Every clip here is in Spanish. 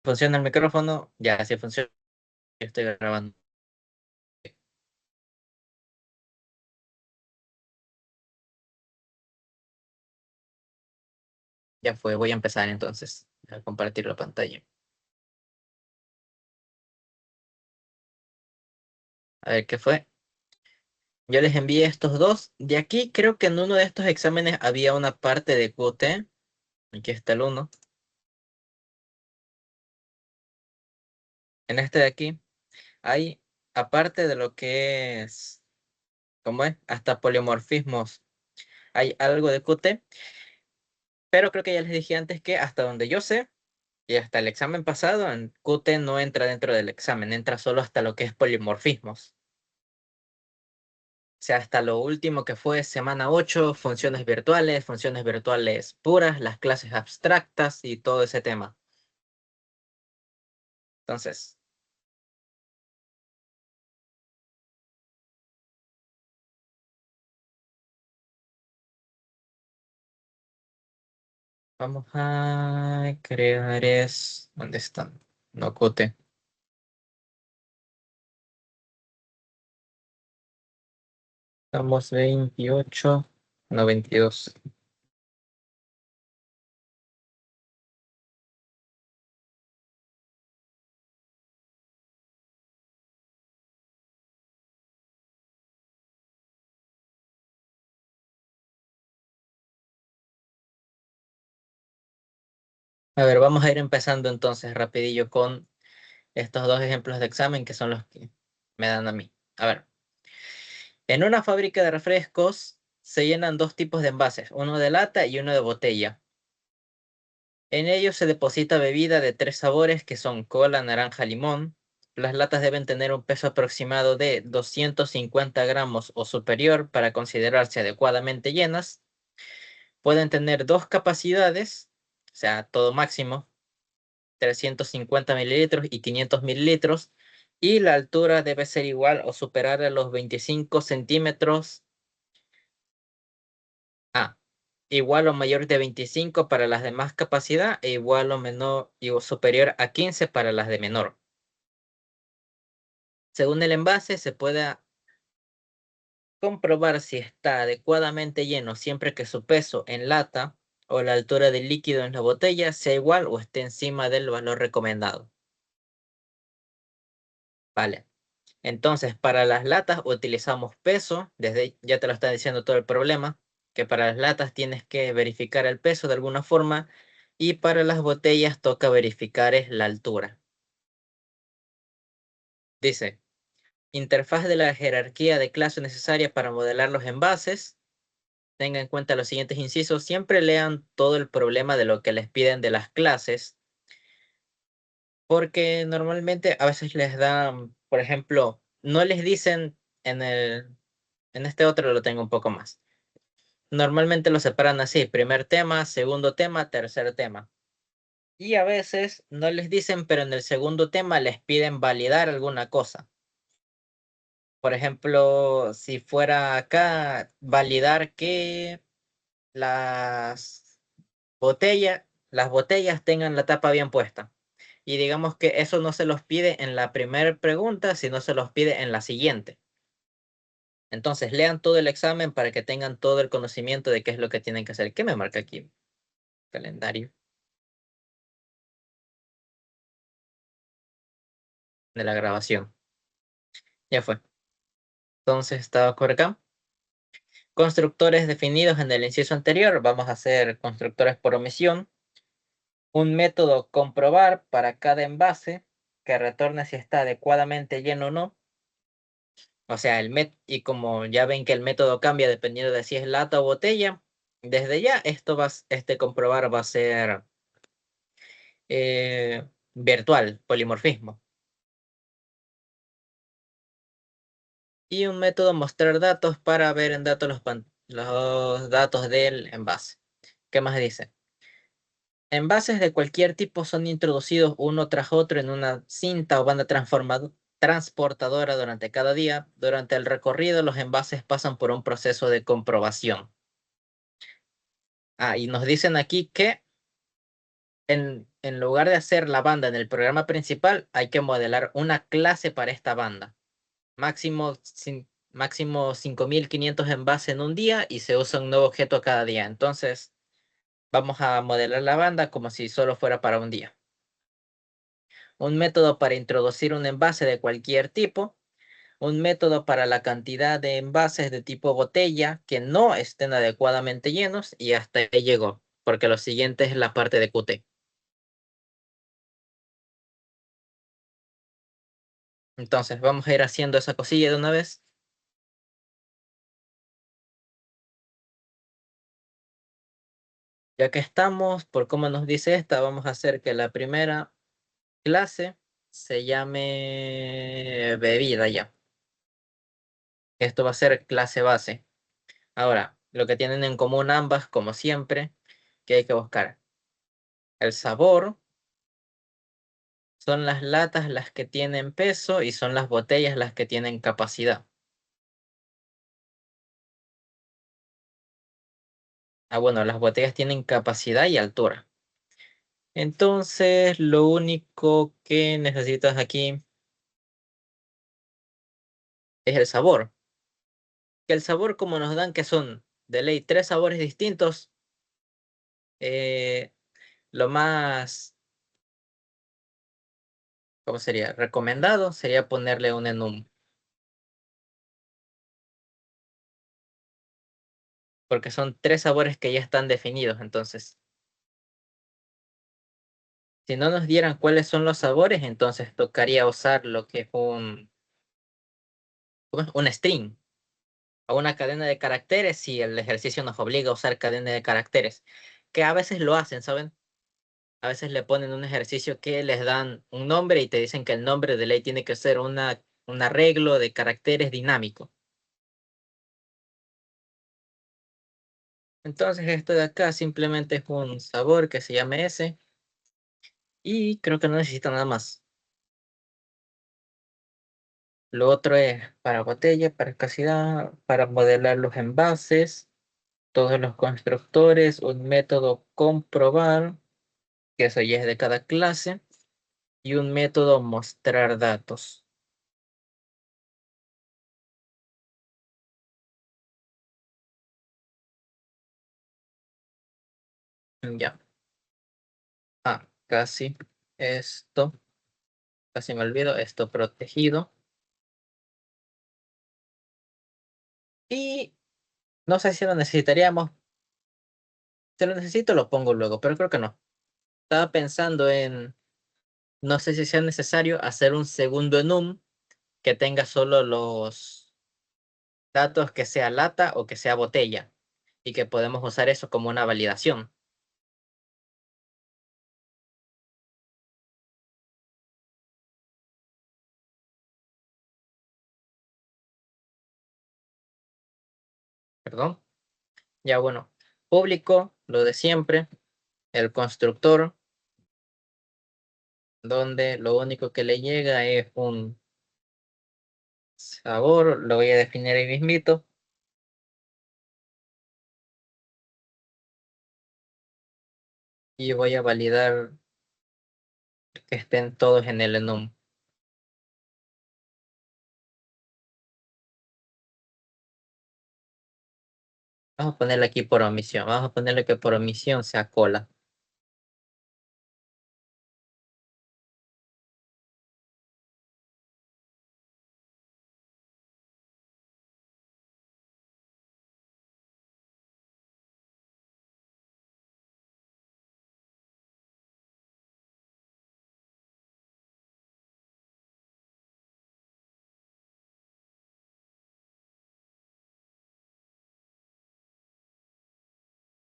¿Funciona el micrófono? Ya, sí funciona. Estoy grabando. Ya fue, voy a empezar entonces a compartir la pantalla. A ver qué fue. Yo les envié estos dos. De aquí creo que en uno de estos exámenes había una parte de QT. Aquí está el uno. En este de aquí hay, aparte de lo que es, ¿cómo es? Hasta poliomorfismos. Hay algo de QT, pero creo que ya les dije antes que hasta donde yo sé, y hasta el examen pasado, en QT no entra dentro del examen, entra solo hasta lo que es polimorfismos. O sea, hasta lo último que fue semana 8, funciones virtuales puras, las clases abstractas y todo ese tema. Entonces, vamos a crear es... ¿Dónde están? No Qt. Estamos 28, no 22. A ver, vamos a ir empezando entonces rapidillo con estos dos ejemplos de examen que son los que me dan a mí. A ver, en una fábrica de refrescos se llenan dos tipos de envases, uno de lata y uno de botella. En ellos se deposita bebida de tres sabores que son cola, naranja, limón. Las latas deben tener un peso aproximado de 250 gramos o superior para considerarse adecuadamente llenas. Pueden tener dos capacidades, o sea, todo máximo, 350 mililitros y 500 mililitros. Y la altura debe ser igual o superar a los 25 centímetros. Ah, igual o mayor de 25 para las de más capacidad e igual o menor o superior a 15 para las de menor. Según el envase, se puede comprobar si está adecuadamente lleno siempre que su peso en lata o la altura del líquido en la botella sea igual o esté encima del valor recomendado. Vale. Entonces, para las latas utilizamos peso. Desde ya te lo está diciendo todo el problema, que para las latas tienes que verificar el peso de alguna forma y para las botellas toca verificar es la altura. Dice, interfaz de la jerarquía de clase necesaria para modelar los envases. Tenga en cuenta los siguientes incisos. Siempre lean todo el problema de lo que les piden de las clases, porque normalmente a veces les dan, por ejemplo, no les dicen en este otro lo tengo un poco más. Normalmente lo separan así, primer tema, segundo tema, tercer tema. Y a veces no les dicen, pero en el segundo tema les piden validar alguna cosa. Por ejemplo, si fuera acá, validar que las las botellas tengan la tapa bien puesta. Y digamos que eso no se los pide en la primera pregunta, sino se los pide en la siguiente. Entonces, lean todo el examen para que tengan todo el conocimiento de qué es lo que tienen que hacer. ¿Qué me marca aquí? Calendario de la grabación. Ya fue. Entonces, estaba por acá. Constructores definidos en el inciso anterior. Vamos a hacer constructores por omisión. Un método comprobar para cada envase que retorne si está adecuadamente lleno o no. O sea, y como ya ven que el método cambia dependiendo de si es lata o botella, desde ya este comprobar va a ser virtual, polimorfismo. Y un método mostrar datos para ver en datos los datos del envase. ¿Qué más dice? Envases de cualquier tipo son introducidos uno tras otro en una cinta o banda transportadora durante cada día. Durante el recorrido, los envases pasan por un proceso de comprobación. Ah, y nos dicen aquí que En lugar de hacer la banda en el programa principal, hay que modelar una clase para esta banda. Máximo 5.500 envases en un día y se usa un nuevo objeto cada día. Entonces, vamos a modelar la banda como si solo fuera para un día. Un método para introducir un envase de cualquier tipo. Un método para la cantidad de envases de tipo botella que no estén adecuadamente llenos y hasta ahí llegó, porque lo siguiente es la parte de Qt. Entonces, vamos a ir haciendo esa cosilla de una vez. Ya que estamos, por cómo nos dice esta, vamos a hacer que la primera clase se llame bebida ya. Esto va a ser clase base. Ahora, lo que tienen en común ambas, como siempre, que hay que buscar. El sabor, son las latas las que tienen peso y son las botellas las que tienen capacidad. Ah, bueno, las botellas tienen capacidad y altura. Entonces, lo único que necesitas aquí es el sabor. Que el sabor, como nos dan que son de ley tres sabores distintos, eh, lo más, ¿cómo sería? Recomendado sería ponerle un enum, porque son tres sabores que ya están definidos. Entonces, si no nos dieran cuáles son los sabores, entonces tocaría usar lo que es ¿cómo es? Un string o una cadena de caracteres si el ejercicio nos obliga a usar cadena de caracteres, que a veces lo hacen, ¿saben? A veces le ponen un ejercicio que les dan un nombre y te dicen que el nombre de ley tiene que ser un arreglo de caracteres dinámico. Entonces esto de acá simplemente es un sabor que se llame S y creo que no necesita nada más. Lo otro es para botella, para escasidad, para modelar los envases, todos los constructores, un método comprobar, que eso ya es de cada clase, y un método mostrar datos. Ya. Ah, esto, casi me olvido, esto protegido. Y no sé si lo necesitaríamos. Si lo necesito, lo pongo luego, pero creo que no. Estaba pensando en, no sé si sea necesario hacer un segundo enum que tenga solo los datos que sea lata o que sea botella y que podemos usar eso como una validación. Perdón. Ya bueno, público, lo de siempre, el constructor, donde lo único que le llega es un sabor, lo voy a definir ahí mismito, y voy a validar que estén todos en el enum. Vamos a ponerle aquí por omisión, vamos a ponerle que por omisión sea cola.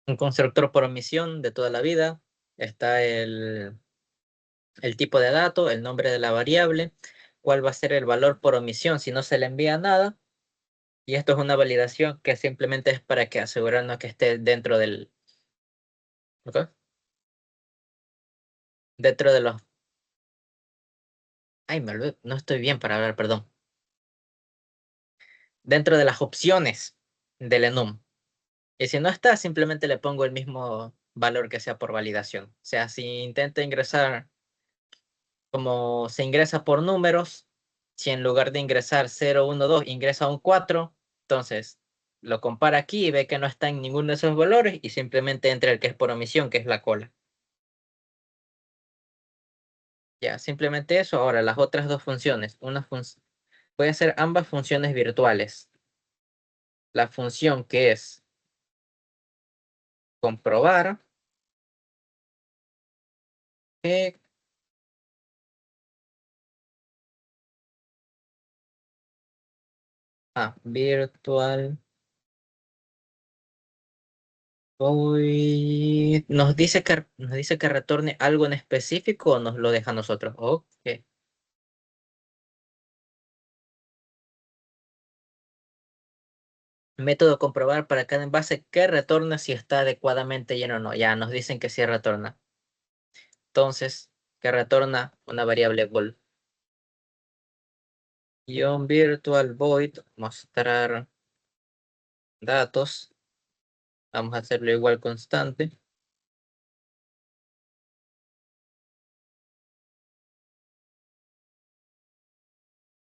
Un constructor por omisión de toda la vida, está el tipo de dato, el nombre de la variable, cuál va a ser el valor por omisión si no se le envía nada. Y esto es una validación que simplemente es para que asegurarnos que esté dentro ¿ok? Dentro de los, ay, no estoy bien para hablar, perdón. Dentro de las opciones del enum. Y si no está, simplemente le pongo el mismo. valor que sea por validación. O sea, si intenta ingresar como se ingresa por números, si en lugar de ingresar 0, 1, 2, ingresa un 4, entonces lo compara aquí y ve que no está en ninguno de esos valores y simplemente entra el que es por omisión, que es la cola. Ya, simplemente eso. Ahora, las otras dos funciones. Voy a hacer ambas funciones virtuales. La función que es comprobar que virtual void nos dice que retorne algo en específico o nos lo deja a nosotros. Ok. Método comprobar para cada envase que retorna si está adecuadamente lleno o no. Ya nos dicen que sí retorna. Entonces, que retorna una variable vol. Guión virtual void mostrar datos. Vamos a hacerlo igual constante.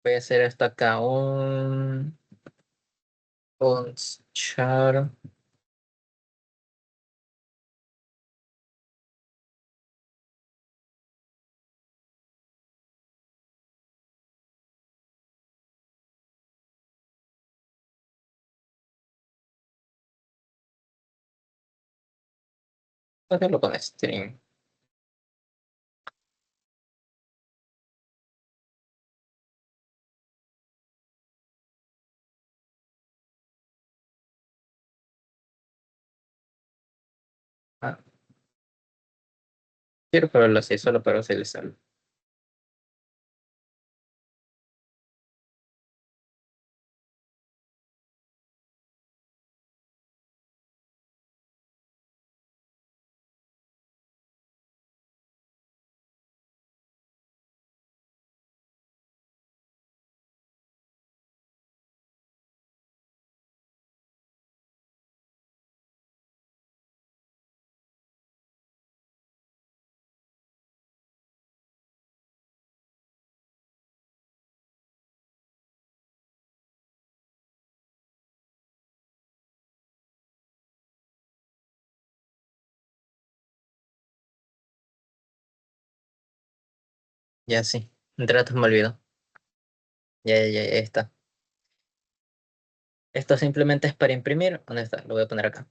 Voy a hacer esto acá. Un char. Voy a hacerlo con string. Ah, quiero probarlo así, solo para utilizarlo. Ya sí. Entre ratos me olvido. Ya está. Esto simplemente es para imprimir. ¿Dónde está? Lo voy a poner acá.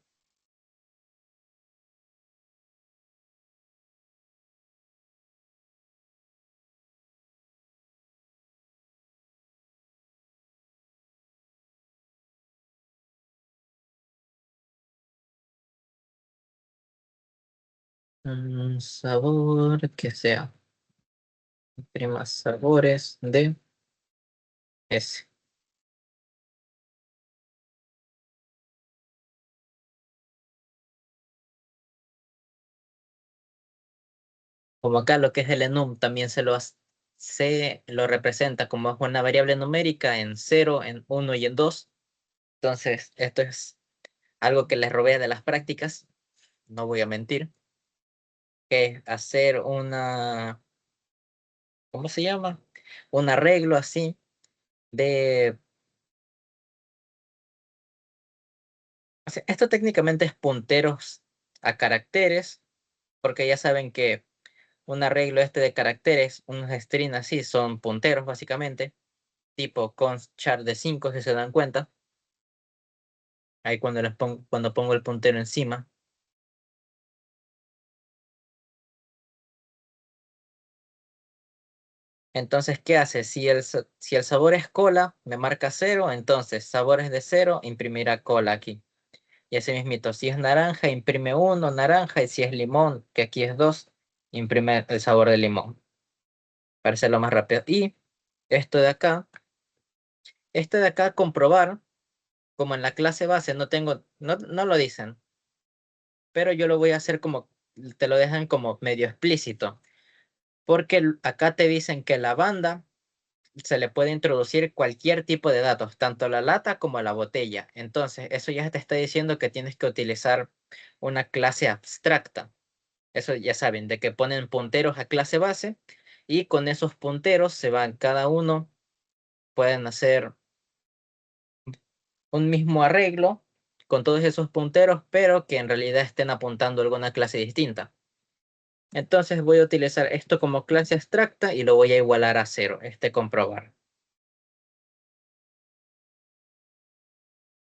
Un sabor que sea. Imprima sabores de S. Como acá lo que es el enum también se lo representa como es una variable numérica en 0, en 1 y en 2. Entonces, esto es algo que les robé de las prácticas, no voy a mentir, que es hacer ¿cómo se llama? Un arreglo así de... Esto técnicamente es punteros a caracteres, porque ya saben que un arreglo este de caracteres, unos strings así, son punteros básicamente, tipo const char de 5 si se dan cuenta. Ahí cuando pongo el puntero encima. Entonces, ¿qué hace? Si el sabor es cola, me marca 0, entonces sabores de 0, imprimirá cola aquí. Y así mismito, si es naranja, imprime 1, naranja, y si es limón, que aquí es 2, imprime el sabor de limón, para hacerlo más rápido. Y esto de acá, comprobar, como en la clase base no lo dicen, pero yo lo voy a hacer como, te lo dejan como medio explícito, porque acá te dicen que la banda se le puede introducir cualquier tipo de datos, tanto la lata como la botella. Entonces, eso ya te está diciendo que tienes que utilizar una clase abstracta. Eso ya saben, de que ponen punteros a clase base y con esos punteros se van cada uno, pueden hacer un mismo arreglo con todos esos punteros, pero que en realidad estén apuntando a alguna clase distinta. Entonces voy a utilizar esto como clase abstracta y lo voy a igualar a cero, comprobar.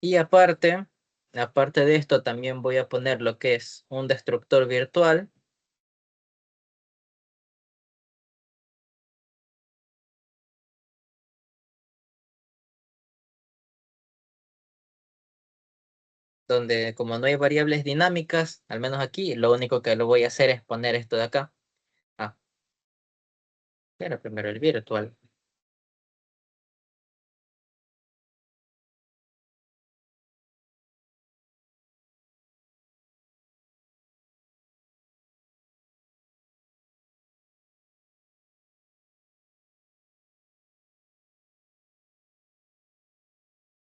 Y aparte de esto, también voy a poner lo que es un destructor virtual, donde como no hay variables dinámicas, al menos aquí, lo único que lo voy a hacer es poner esto de acá. Ah, pero primero el virtual.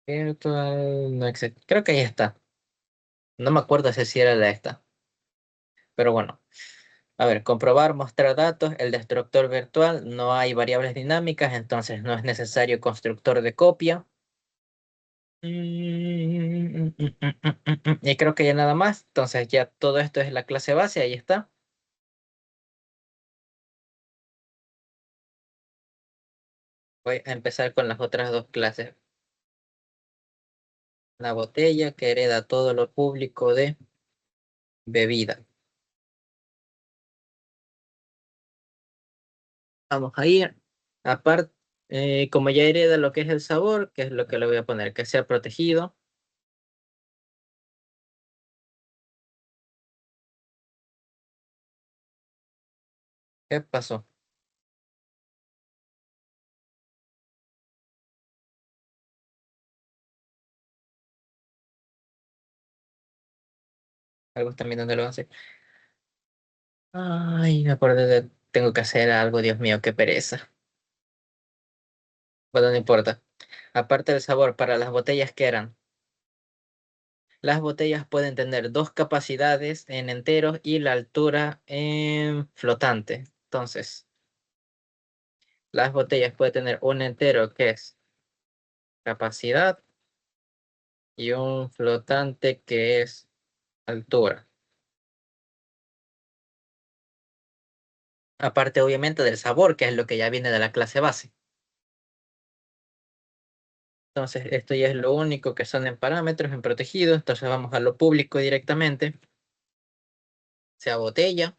Virtual, no existe. Creo que ahí está. No me acuerdo si era la esta. Pero bueno, a ver, comprobar, mostrar datos, el destructor virtual, no hay variables dinámicas, entonces no es necesario constructor de copia. Y creo que ya nada más, entonces ya todo esto es la clase base, ahí está. Voy a empezar con las otras dos clases. La botella que hereda todo lo público de bebida. Vamos a ir. Aparte, como ya hereda lo que es el sabor, que es lo que le voy a poner, que sea protegido. ¿Qué pasó? Algo está mirando lo hace. Ay, me acordé de... Tengo que hacer algo, Dios mío, qué pereza. Bueno, no importa. Aparte del sabor, para las botellas que eran. Las botellas pueden tener dos capacidades en enteros y la altura en flotante. Entonces, las botellas pueden tener un entero que es capacidad y un flotante que es altura. Aparte, obviamente, del sabor, que es lo que ya viene de la clase base. Entonces, esto ya es lo único que son en parámetros, en protegido. Entonces, vamos a lo público directamente. Sea botella.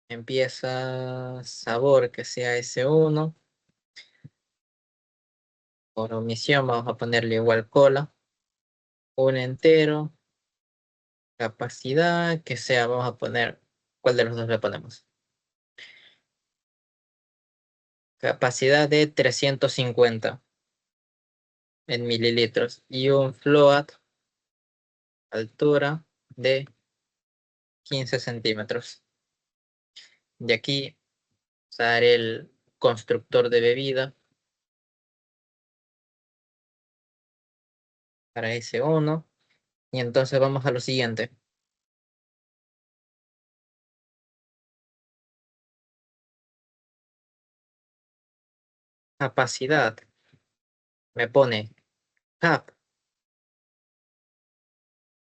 Empieza sabor, que sea S1. Por omisión, vamos a ponerle igual cola. Un entero. Capacidad, que sea, vamos a poner, ¿cuál de los dos le ponemos? Capacidad de 350 en mililitros y un float, altura de 15 centímetros. De aquí usar el constructor de bebida para ese uno. Y entonces vamos a lo siguiente. Capacidad, me pone cap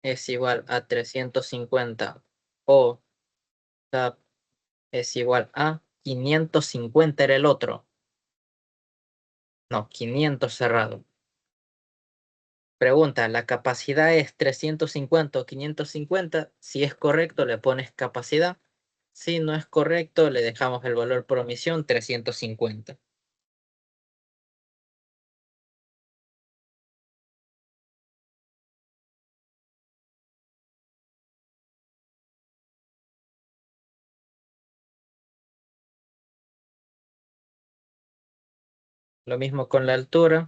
es igual a 350 o cap es igual a 550 era el otro. No, 500 cerrado. Pregunta, ¿la capacidad es 350 o 550? Si es correcto, le pones capacidad. Si no es correcto, le dejamos el valor por omisión 350. Lo mismo con la altura.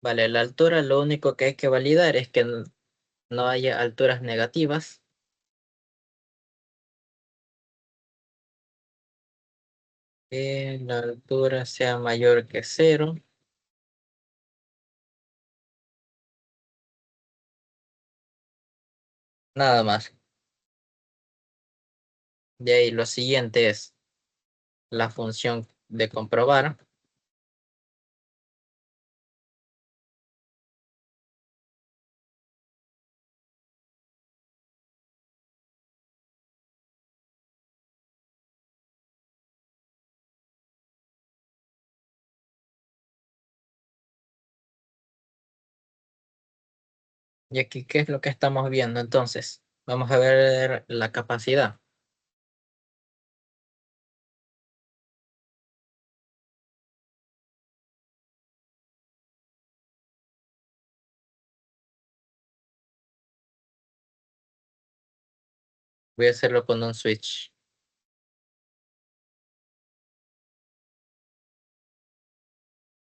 Vale, la altura lo único que hay que validar es que no haya alturas negativas. Que la altura sea mayor que cero. Nada más. De ahí lo siguiente es la función de comprobar. Y aquí, ¿qué es lo que estamos viendo? Entonces, vamos a ver la capacidad. Voy a hacerlo con un switch.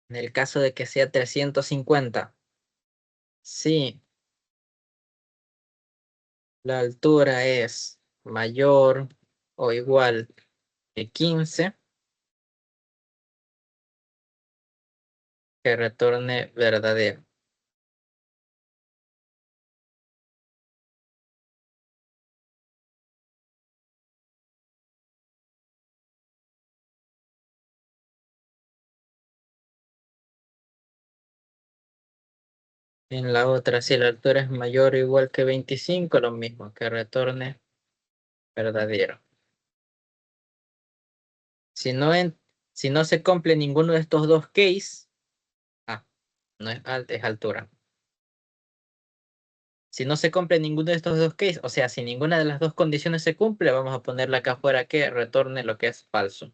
En el caso de que sea 350, si la altura es mayor o igual que 15, que retorne verdadero. En la otra, si la altura es mayor o igual que 25, lo mismo, que retorne verdadero. Si no, si no se cumple ninguno de estos dos cases, ah, no es alta, es altura. Si no se cumple ninguno de estos dos cases, o sea, si ninguna de las dos condiciones se cumple, vamos a ponerle acá afuera que retorne lo que es falso.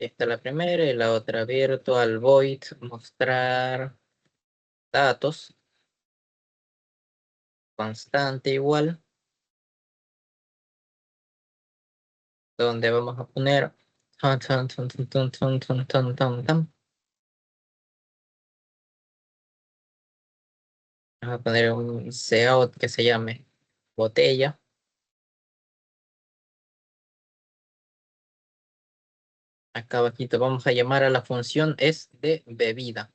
Esta es la primera y la otra, virtual void, mostrar datos, constante igual, donde vamos a poner tan, tan, tan, tan, tan, tan, tan, tan, tan, tan. Vamos a poner un cout que se llame botella. Acá abajito vamos a llamar a la función es de bebida.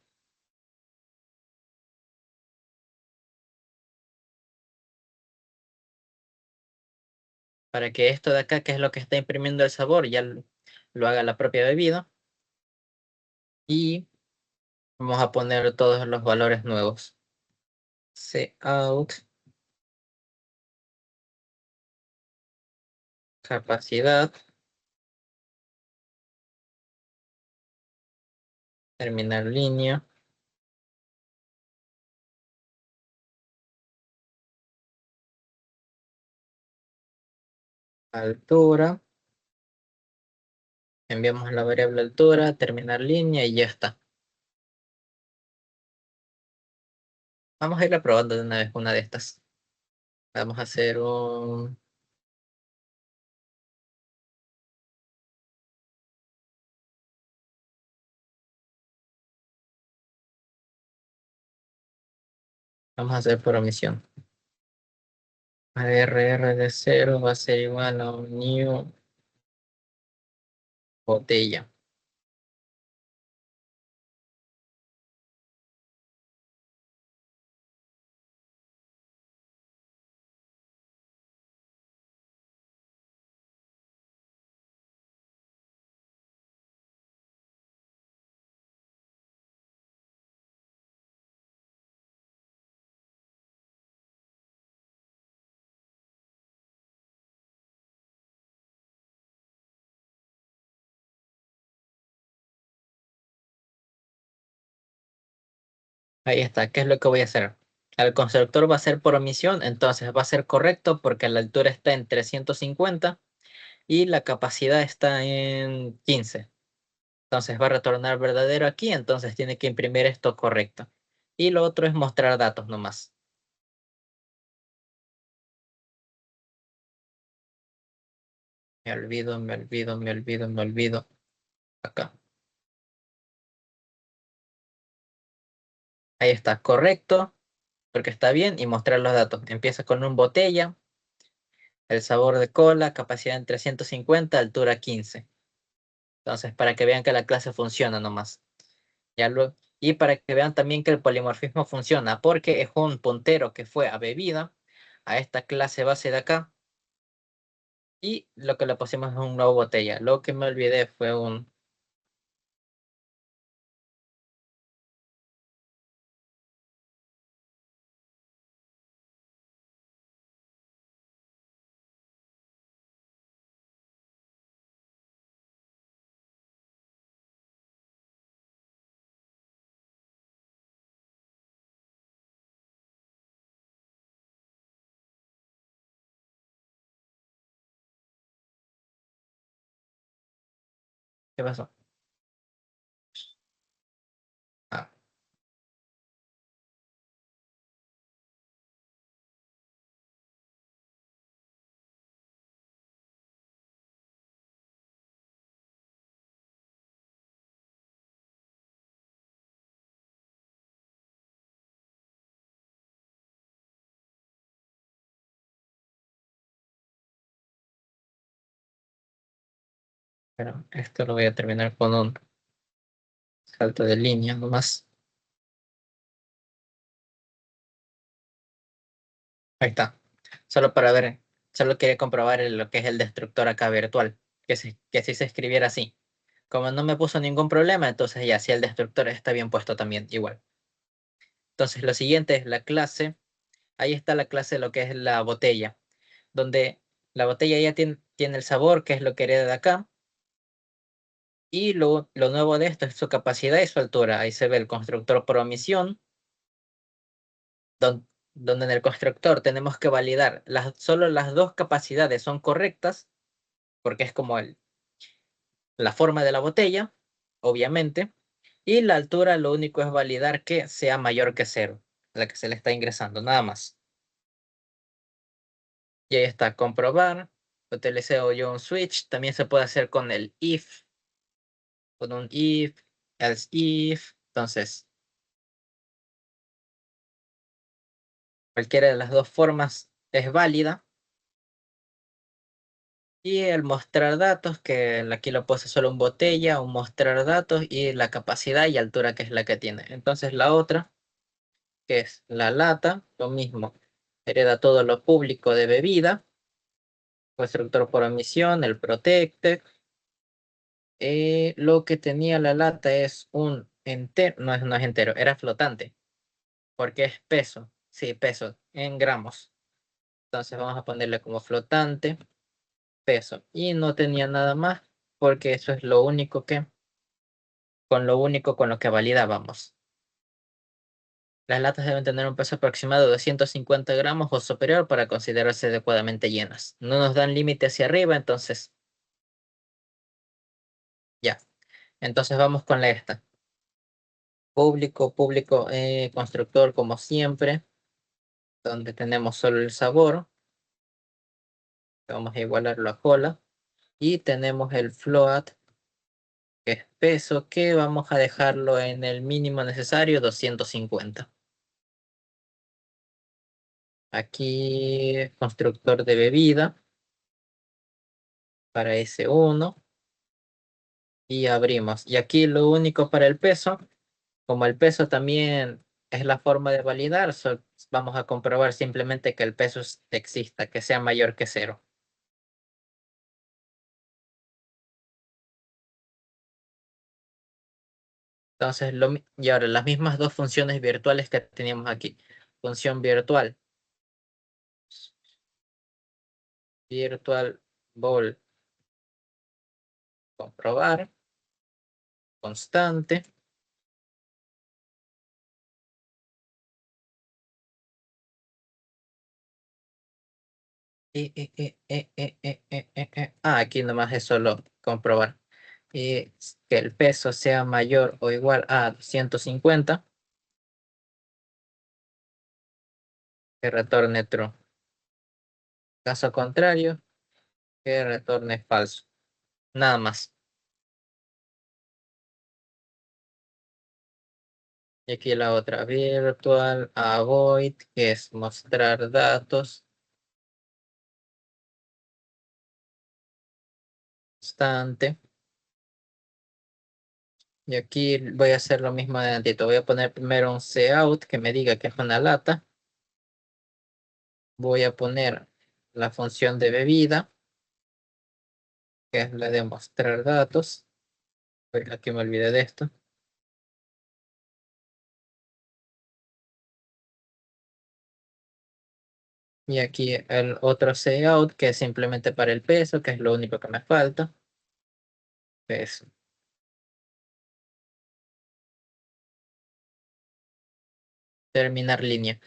Para que esto de acá, que es lo que está imprimiendo el sabor, ya lo haga la propia bebida. Y vamos a poner todos los valores nuevos. Cout, capacidad, terminar línea, altura. Enviamos la variable altura, terminar línea y ya está. Vamos a ir probando de una vez una de estas. Vamos a hacer un... Vamos a hacer por omisión. RR de 0 va a ser igual a un new botella. Ahí está. ¿Qué es lo que voy a hacer? El constructor va a ser por omisión, entonces va a ser correcto porque la altura está en 350 y la capacidad está en 15. Entonces va a retornar verdadero aquí, entonces tiene que imprimir esto correcto. Y lo otro es mostrar datos nomás. Me olvido. Acá. Ahí está, correcto, porque está bien, y mostrar los datos. Empieza con un botella, el sabor de cola, capacidad en 350, altura 15. Entonces, para que vean que la clase funciona nomás. Y para que vean también que el polimorfismo funciona, porque es un puntero que fue a bebida, a esta clase base de acá, y lo que le pusimos es un nuevo botella. Lo que me olvidé fue un... ¿Qué pasó? Ah, pero esto lo voy a terminar con un salto de línea nomás. Ahí está. Solo para ver, solo quería comprobar lo que es el destructor acá virtual, que si se escribiera así. Como no me puso ningún problema, entonces ya, si el destructor está bien puesto también, igual. Entonces lo siguiente es la clase. Ahí está la clase de lo que es la botella, donde la botella ya tiene el sabor, que es lo que hereda de acá. Y lo nuevo de esto es su capacidad y su altura. Ahí se ve el constructor por omisión, donde en el constructor tenemos que validar solo las dos capacidades son correctas, porque es como la forma de la botella, obviamente. Y la altura lo único es validar que sea mayor que cero, la que se le está ingresando, nada más. Y ahí está, comprobar. Utilicé yo un switch. También se puede hacer con el if, con un if, else if. Entonces, cualquiera de las dos formas es válida. Y el mostrar datos, que aquí lo puse solo en botella, un mostrar datos y la capacidad y altura que es la que tiene. Entonces la otra, que es la lata, lo mismo. Hereda todo lo público de bebida. Constructor por omisión, el protected. Lo que tenía la lata es un entero, no es entero, era flotante, porque es peso, sí, peso, en gramos. Entonces vamos a ponerle como flotante, peso. Y no tenía nada más, porque eso es lo único con lo que validábamos. Las latas deben tener un peso aproximado de 250 gramos o superior para considerarse adecuadamente llenas. No nos dan límite hacia arriba, entonces ya. Entonces vamos con la esta. Público, constructor como siempre, donde tenemos solo el sabor. Vamos a igualarlo a cola. Y tenemos el float, que es peso, que vamos a dejarlo en el mínimo necesario, 250. Aquí, constructor de bebida para S1. Y abrimos. Y aquí lo único para el peso, como el peso también es la forma de validar, vamos a comprobar simplemente que el peso exista, que sea mayor que cero. Entonces, y ahora las mismas dos funciones virtuales que teníamos aquí. Función virtual ball, comprobar, constante. Aquí nomás es solo comprobar. Y que el peso sea mayor o igual a 250, que retorne true. Caso contrario, que retorne falso. Nada más. Y aquí la otra, virtual avoid, que es mostrar datos. Constante. Y aquí voy a hacer lo mismo de antes. Voy a poner primero un cout que me diga que es una lata. Voy a poner la función de bebida, que es la de mostrar datos. Aquí me olvidé de esto. Y aquí el otro cout, que es simplemente para el peso, que es lo único que me falta. Peso. Terminar línea.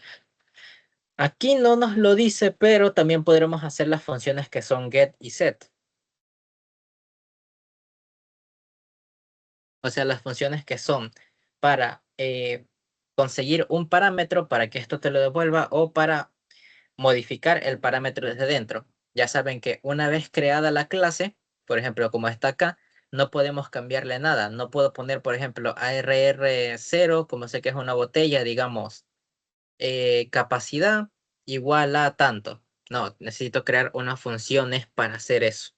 Aquí no nos lo dice, pero también podremos hacer las funciones que son get y set. O sea, las funciones que son para conseguir un parámetro para que esto te lo devuelva o para modificar el parámetro desde dentro. Ya saben que una vez creada la clase, por ejemplo, como está acá, no podemos cambiarle nada. No puedo poner, por ejemplo, ARR0, como sé que es una botella, digamos, capacidad igual a tanto. No, necesito crear unas funciones para hacer eso.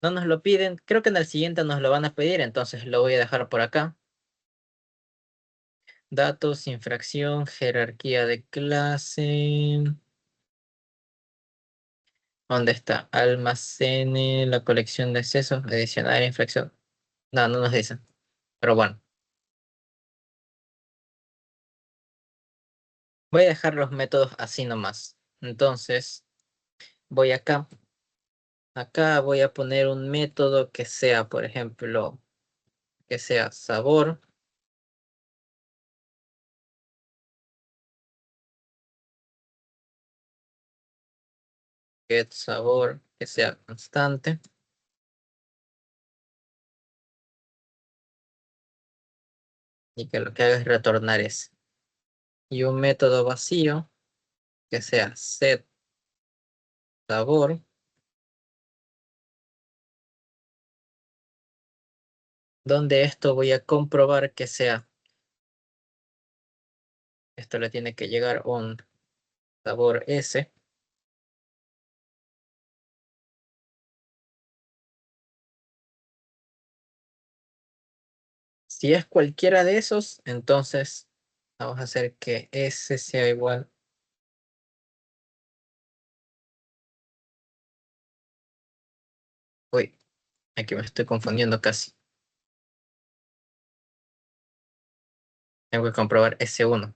No nos lo piden, creo que en el siguiente nos lo van a pedir, entonces lo voy a dejar por acá. Datos, infracción, jerarquía de clase. ¿Dónde está? Almacene la colección de accesos, adicionar infracción. No, no nos dicen. Pero bueno, voy a dejar los métodos así nomás. Entonces, voy acá. Acá voy a poner un método que sea, por ejemplo, que sea sabor. Get sabor, que sea constante. Y que lo que haga es retornar ese. Y un método vacío que sea set sabor, donde esto voy a comprobar que sea, esto le tiene que llegar un sabor S. Si es cualquiera de esos, entonces vamos a hacer que S sea igual. Uy, aquí me estoy confundiendo casi. Tengo que comprobar S1.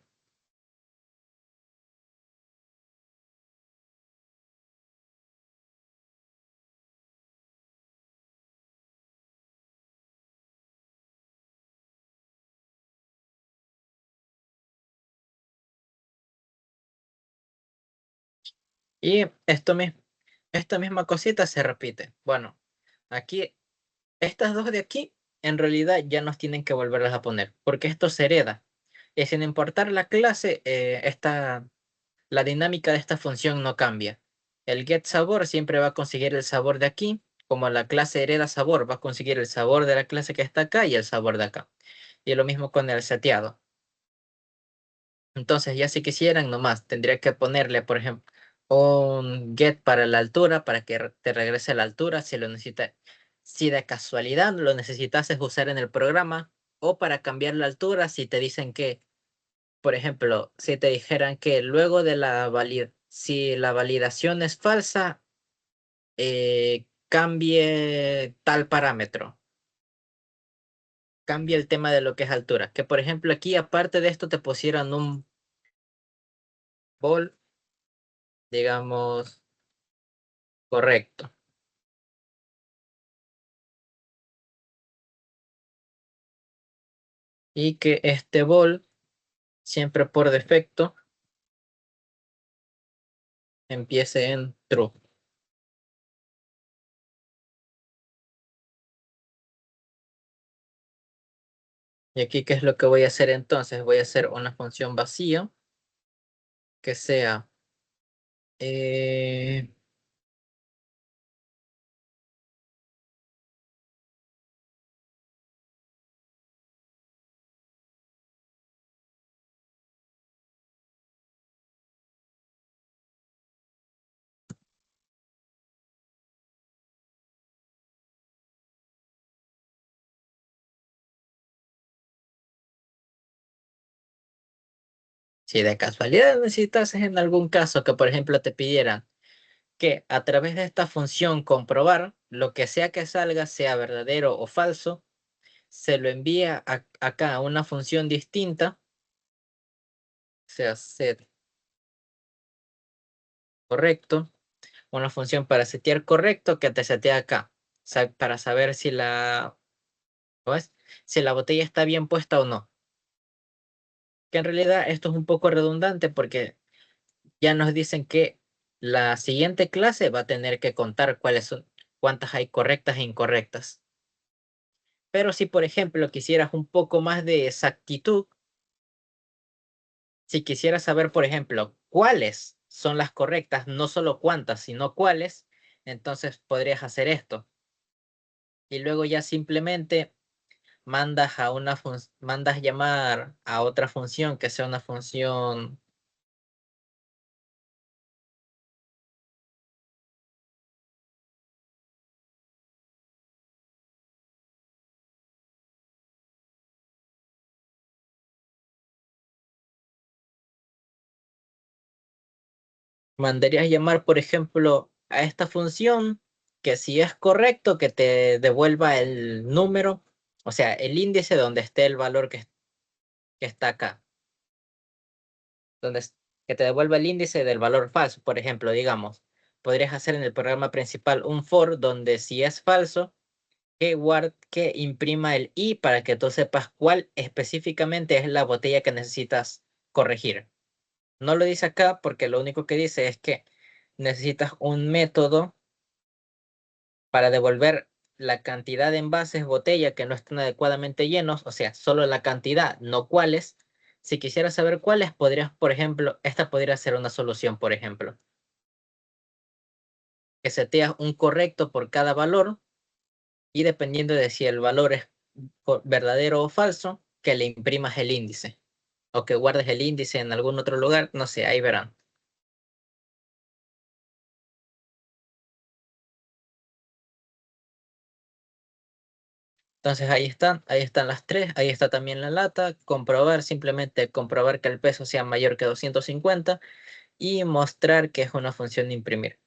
Y esta misma cosita se repite. Bueno, aquí, estas dos de aquí, en realidad ya nos tienen que volverlas a poner, porque esto se hereda. Y sin importar la clase, la dinámica de esta función no cambia. El get sabor siempre va a conseguir el sabor de aquí, como la clase hereda sabor, va a conseguir el sabor de la clase que está acá y el sabor de acá. Y lo mismo con el seteado. Entonces, ya si quisieran nomás, tendría que ponerle, por ejemplo, un get para la altura, para que te regrese la altura, si lo necesita, si de casualidad lo necesitases usar en el programa, o para cambiar la altura, si te dicen que, por ejemplo, si te dijeran que luego de si la validación es falsa, cambie tal parámetro, cambie el tema de lo que es altura. Que, por ejemplo, aquí, aparte de esto, te pusieran un bol, digamos, correcto. Y que este bol siempre por defecto empiece en true. Y aquí, ¿qué es lo que voy a hacer entonces? Voy a hacer una función vacío que sea Si de casualidad necesitas en algún caso que, por ejemplo, te pidieran que a través de esta función comprobar lo que sea que salga, sea verdadero o falso, se lo envía acá a una función distinta, o sea, set correcto, una función para setear correcto que te setea acá, para saber si ¿cómo es? Si la botella está bien puesta o no. Que en realidad esto es un poco redundante porque ya nos dicen que la siguiente clase va a tener que contar cuántas hay correctas e incorrectas. Pero si, por ejemplo, quisieras un poco más de exactitud, si quisieras saber, por ejemplo, cuáles son las correctas, no solo cuántas, sino cuáles, entonces podrías hacer esto. Y luego ya simplemente mandas llamar a otra función que sea una función. Mandarías llamar, por ejemplo, a esta función que si es correcto, que te devuelva el número, o sea, el índice donde esté el valor que está acá, donde, que te devuelva el índice del valor falso. Por ejemplo, digamos, podrías hacer en el programa principal un for donde si es falso, que imprima el i para que tú sepas cuál específicamente es la botella que necesitas corregir. No lo dice acá porque lo único que dice es que necesitas un método para devolver la cantidad de envases botella que no están adecuadamente llenos, o sea, solo la cantidad, no cuáles. Si quisieras saber cuáles, podrías, por ejemplo, esta podría ser una solución, por ejemplo, que seteas un correcto por cada valor y dependiendo de si el valor es verdadero o falso, que le imprimas el índice o que guardes el índice en algún otro lugar, no sé, ahí verán. Entonces ahí están las tres, ahí está también la lata, comprobar, simplemente comprobar que el peso sea mayor que 250 y mostrar que es una función de imprimir.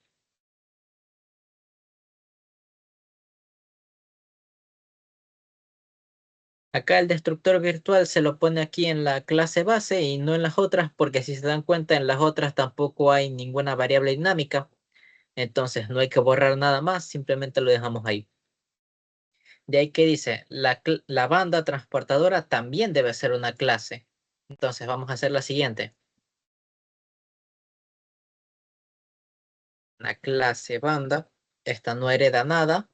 Acá el destructor virtual se lo pone aquí en la clase base y no en las otras, porque si se dan cuenta en las otras tampoco hay ninguna variable dinámica, entonces no hay que borrar nada más, simplemente lo dejamos ahí. De ahí que dice, la banda transportadora también debe ser una clase. Entonces vamos a hacer la siguiente. La clase banda, esta no hereda nada,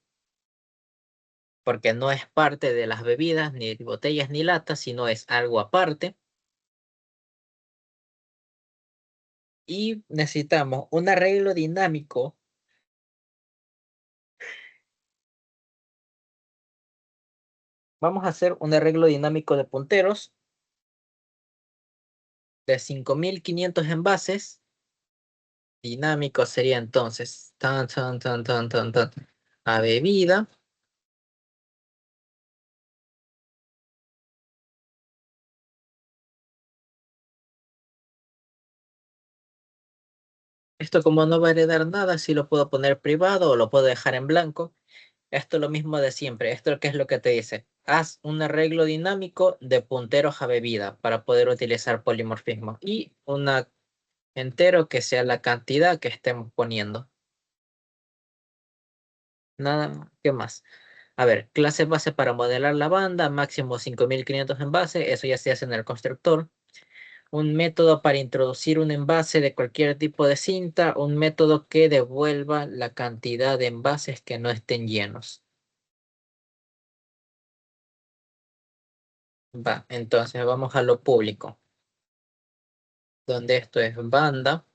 porque no es parte de las bebidas, ni botellas ni latas, sino es algo aparte. Y necesitamos un arreglo dinámico. Vamos a hacer un arreglo dinámico de punteros de 5500 envases. Dinámico sería entonces a bebida. Esto como no va a heredar nada, si lo puedo poner privado o lo puedo dejar en blanco. Esto es lo mismo de siempre. Esto qué es lo que te dice. Haz un arreglo dinámico de punteros a bebida para poder utilizar polimorfismo. Y una entero que sea la cantidad que estemos poniendo. Nada más. ¿Qué más? A ver, clase base para modelar la banda, máximo 5500 envases, eso ya se hace en el constructor. Un método para introducir un envase de cualquier tipo de cinta, un método que devuelva la cantidad de envases que no estén llenos. Va, entonces vamos a lo público, donde esto es banda.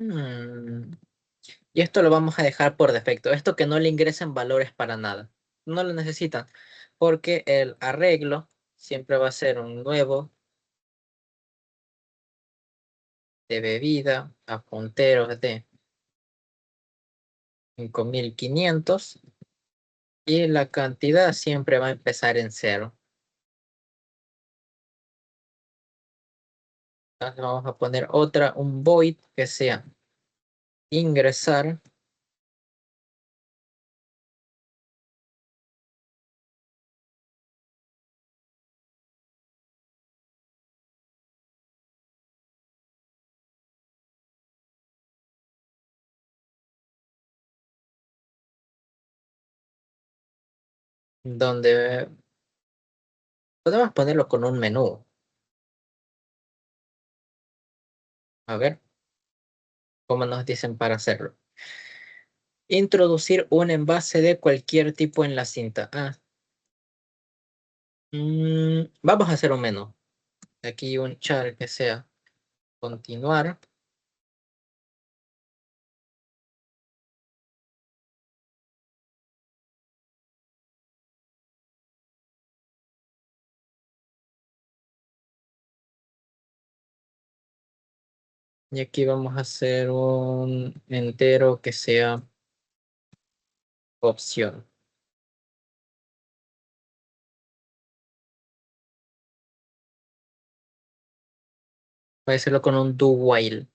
Mm, Y esto lo vamos a dejar por defecto. Esto que no le ingresen valores para nada. No lo necesitan, porque el arreglo siempre va a ser un nuevo de bebida a punteros de 5500 y la cantidad siempre va a empezar en cero. Entonces vamos a poner otra, un void que sea ingresar, donde podemos ponerlo con un menú. A ver cómo nos dicen para hacerlo. Introducir un envase de cualquier tipo en la cinta. Vamos a hacer un menú. Aquí un char que sea continuar. Y aquí vamos a hacer un entero que sea opción. Voy a hacerlo con un do while.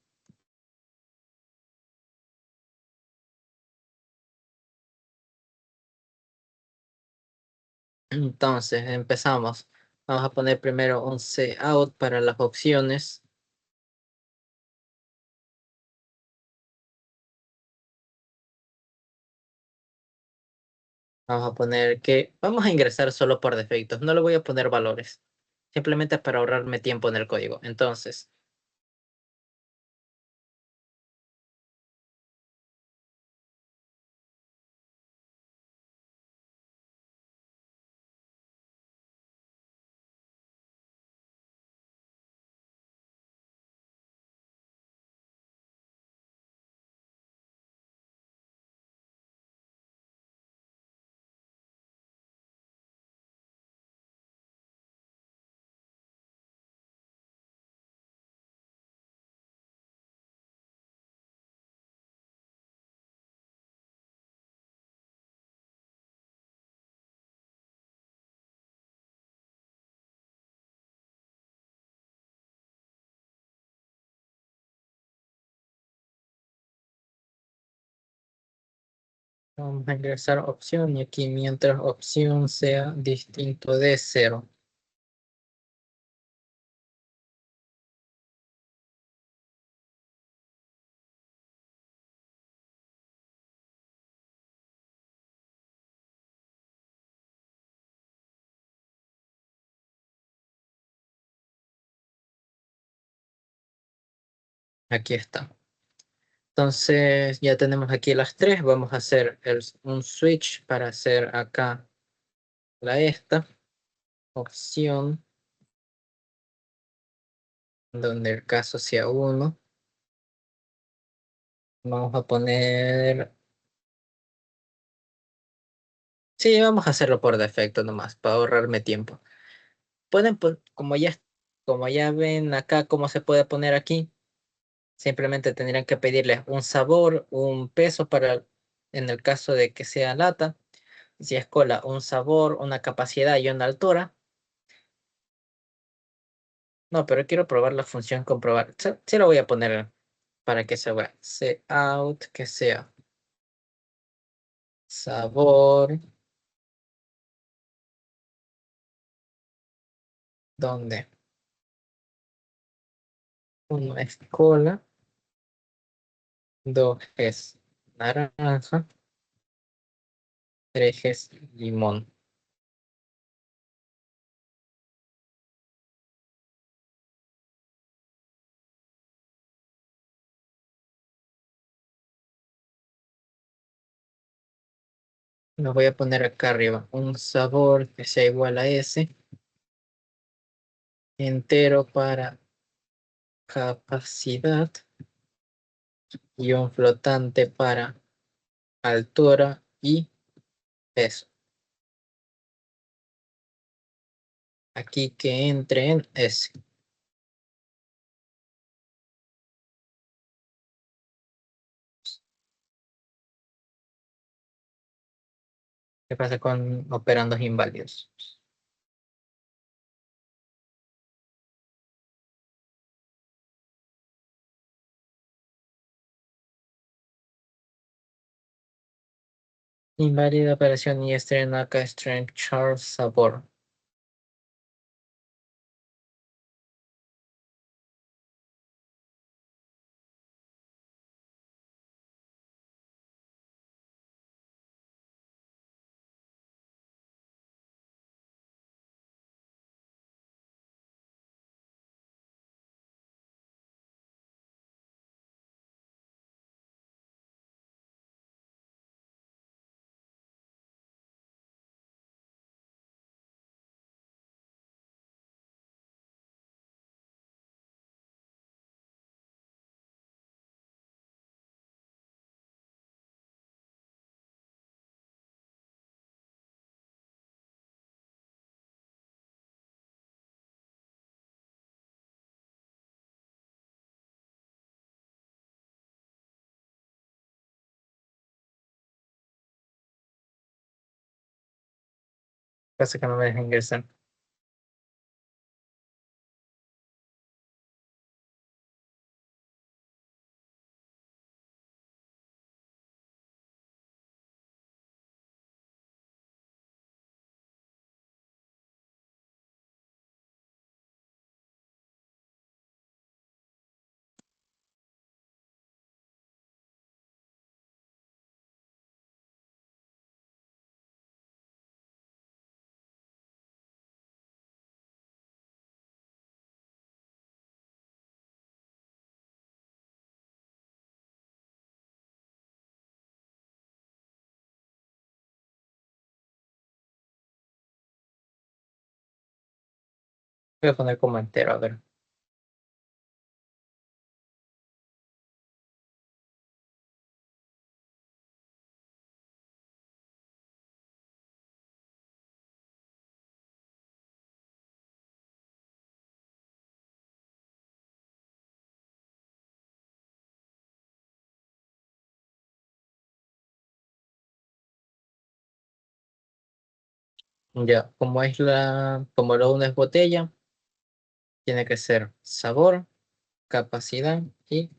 Entonces empezamos. Vamos a poner primero un cout para las opciones. Vamos a poner que vamos a ingresar solo por defectos. No le voy a poner valores. Simplemente para ahorrarme tiempo en el código. Entonces, vamos a ingresar opción y aquí mientras opción sea distinto de cero. Aquí está. Entonces ya tenemos aquí las tres. Vamos a hacer un switch para hacer acá la esta opción donde el caso sea uno. Vamos a poner... Sí, vamos a hacerlo por defecto nomás, para ahorrarme tiempo. Como ya ven acá cómo se puede poner aquí, simplemente tendrían que pedirles un sabor, un peso para, en el caso de que sea lata, si es cola, un sabor, una capacidad y una altura. No, pero quiero probar la función comprobar. Sí lo voy a poner para que se vea. Cout, que sea sabor, donde uno es cola, dos es naranja, tres es limón. Lo voy a poner acá arriba. Un sabor que sea igual a ese. Entero para capacidad. Y un flotante para altura y peso. Aquí que entre en ese. ¿Qué pasa con operandos inválidos? Inválida operación y Naka Strength Charles Sabor. Pasa que no me deja ingresar. Voy a poner como entero, a ver. Ya, como lo uno es botella, tiene que ser sabor, capacidad y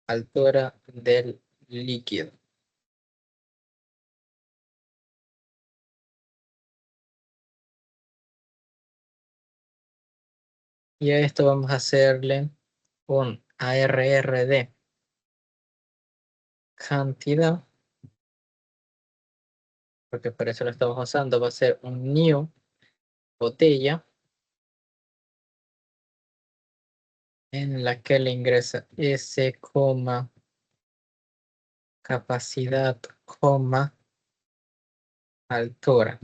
altura del líquido. Y a esto vamos a hacerle un ARRD cantidad, porque por eso lo estamos usando, va a ser un new botella en la que le ingresa S, capacidad, altura.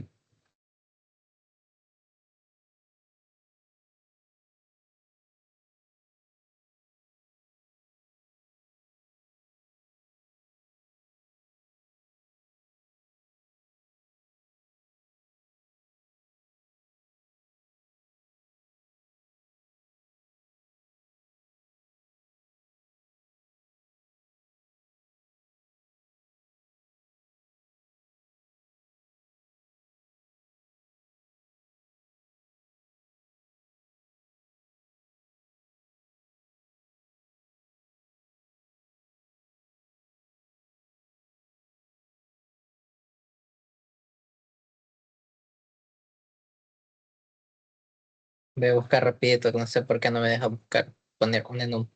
Voy a buscar rapidito, no sé por qué no me deja buscar, poner un enum.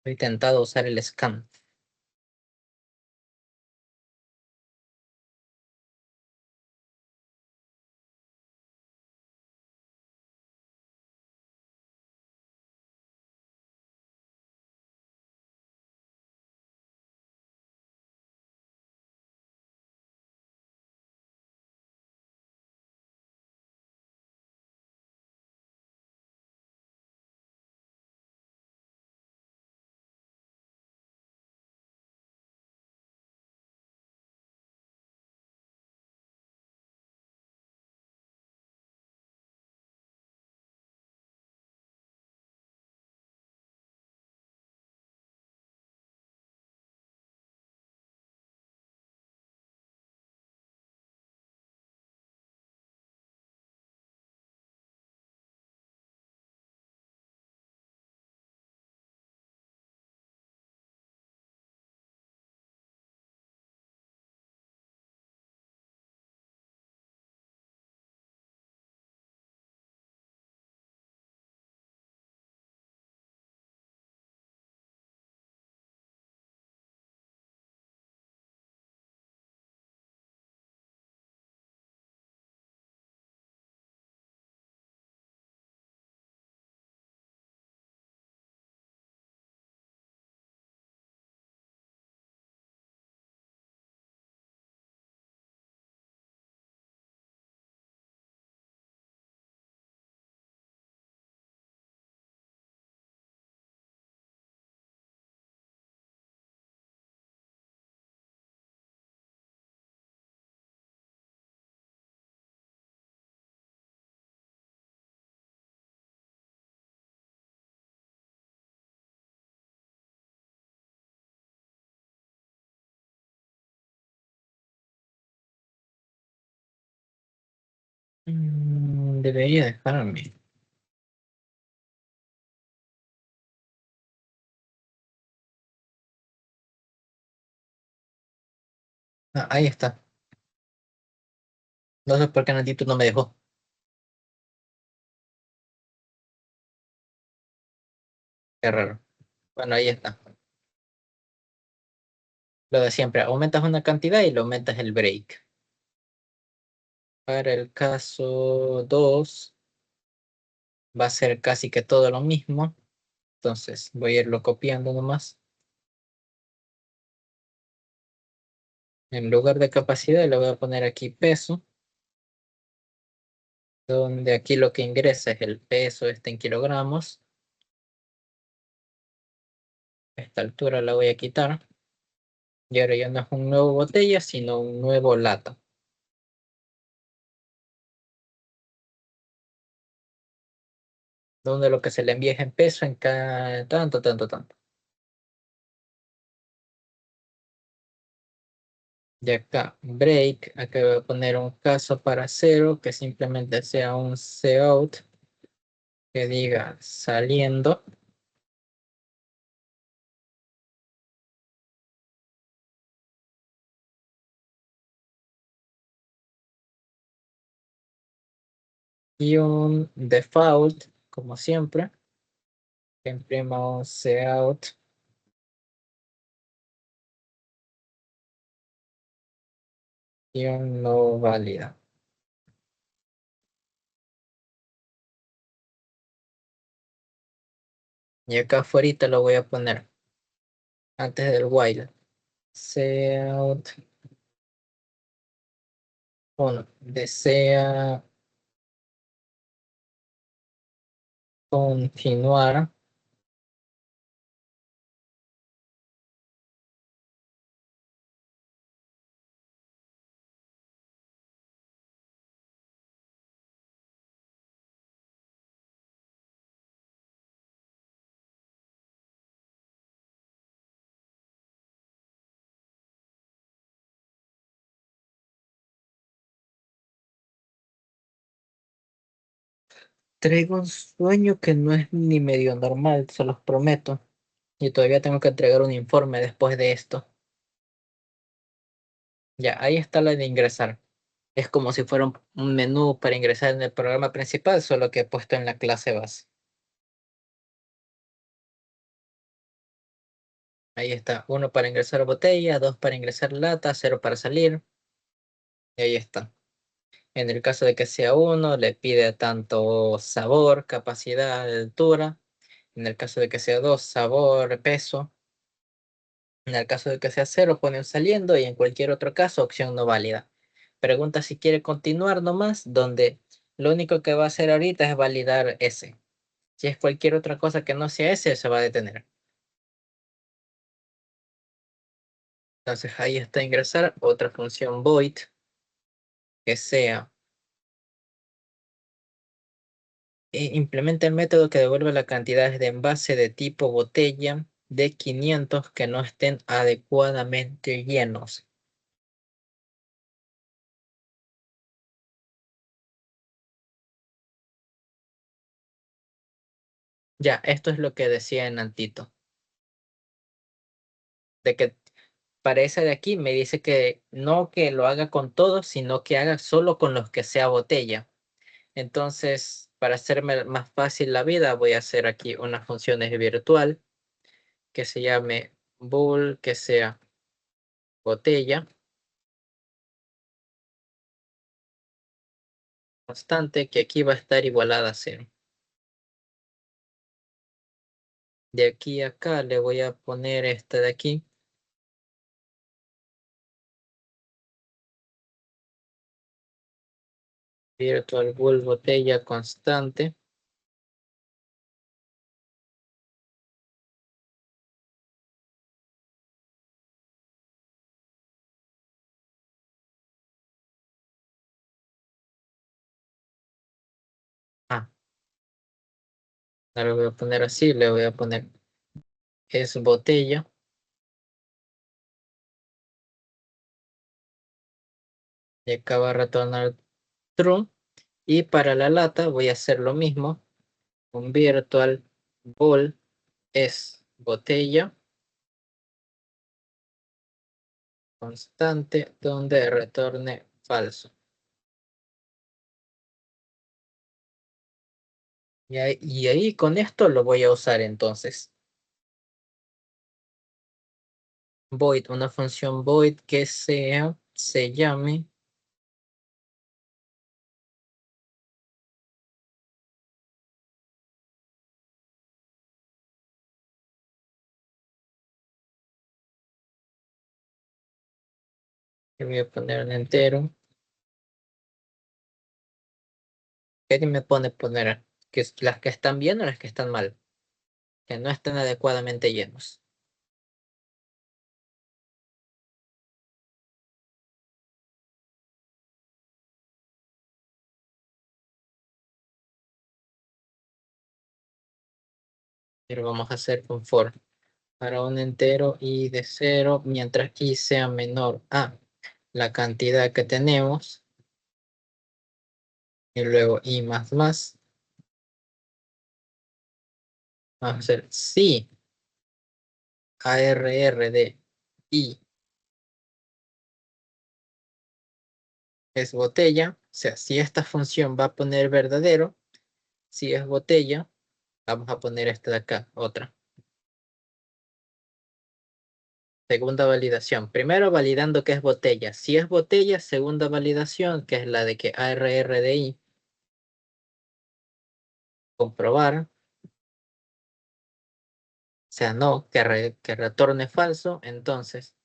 He intentado usar el scan. Debería dejarme. Ah, ahí está. No sé por qué Natito no me dejó. Qué raro. Bueno, ahí está. Lo de siempre. Aumentas una cantidad y lo aumentas el break. Para el caso 2 va a ser casi que todo lo mismo. Entonces voy a irlo copiando nomás. En lugar de capacidad le voy a poner aquí peso, donde aquí lo que ingresa es el peso este en kilogramos. Esta altura la voy a quitar. Y ahora ya no es un nuevo botella, sino un nuevo lata, donde lo que se le envía es en peso en cada tanto, tanto, tanto. Y acá, break, acá voy a poner un caso para cero, que simplemente sea un cout que diga saliendo. Y un default, como siempre, que imprima un cout y un no válida. Y acá afuera lo voy a poner antes del while. Cout 1 desea continuar Traigo un sueño que no es ni medio normal, se los prometo. Y todavía tengo que entregar un informe después de esto. Ya, ahí está la de ingresar. Es como si fuera un menú para ingresar en el programa principal, solo que he puesto en la clase base. Ahí está, uno para ingresar botella, dos para ingresar lata, cero para salir. Y ahí está. En el caso de que sea uno, le pide tanto sabor, capacidad, altura. En el caso de que sea dos, sabor, peso. En el caso de que sea cero, pone un saliendo y en cualquier otro caso, opción no válida. Pregunta si quiere continuar nomás, donde lo único que va a hacer ahorita es validar ese. Si es cualquier otra cosa que no sea ese, se va a detener. Entonces ahí está ingresar otra función void que sea implementa el método que devuelve las cantidades de envase de tipo botella de 500 que no estén adecuadamente llenos. Ya, esto es lo que decía en Antito, de que para esa de aquí me dice que no que lo haga con todos, sino que haga solo con los que sea botella. Entonces, para hacerme más fácil la vida, voy a hacer aquí una función virtual que se llame bool, que sea botella constante, que aquí va a estar igualada a cero. De aquí a acá le voy a poner esta de aquí, virtual bool botella constante. Ah, ahora lo voy a poner así, le voy a poner es botella y acá va a retornar true. Y para la lata voy a hacer lo mismo. Un virtual bool es botella constante donde retorne falso. Y ahí con esto lo voy a usar entonces. Void, una función void que se llame que voy a poner un entero. ¿Qué me pone poner? Que las que están bien o las que están mal, que no estén adecuadamente llenos. Pero vamos a hacer un for para un entero y de 0 mientras i sea menor a la cantidad que tenemos y luego i más. Vamos a hacer si ARR de i es botella, o sea, si esta función va a poner verdadero, si es botella, vamos a poner esta de acá, otra. Segunda validación. Primero validando que es botella. Si es botella, segunda validación, que es la de que ARRDI, comprobar. O sea, no, que retorne falso. Entonces,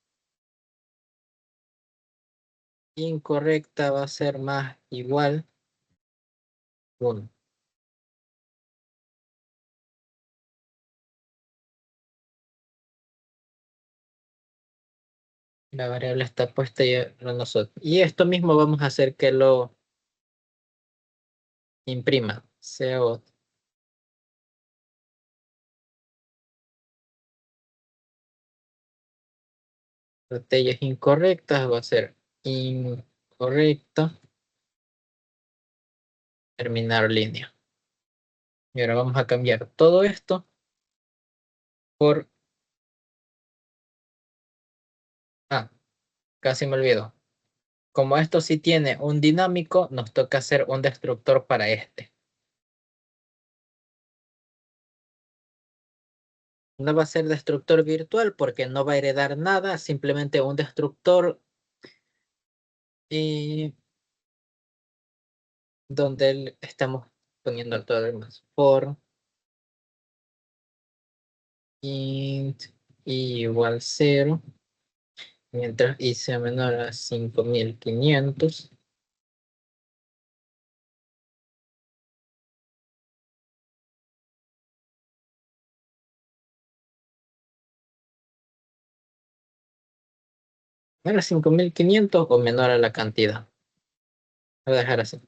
incorrecta va a ser más igual 1. La variable está puesta y nosotros. Y esto mismo vamos a hacer que lo imprima. CO botellas incorrectas va a ser incorrecta. Terminar línea. Y ahora vamos a cambiar todo esto por... Ah, casi me olvido. Como esto sí tiene un dinámico, nos toca hacer un destructor para este. No va a ser destructor virtual porque no va a heredar nada, simplemente un destructor y donde estamos poniendo todo lo demás. For int i igual 0, mientras i sea menor a 5500. Menor a 5500 o menor a la cantidad. Voy a dejar así.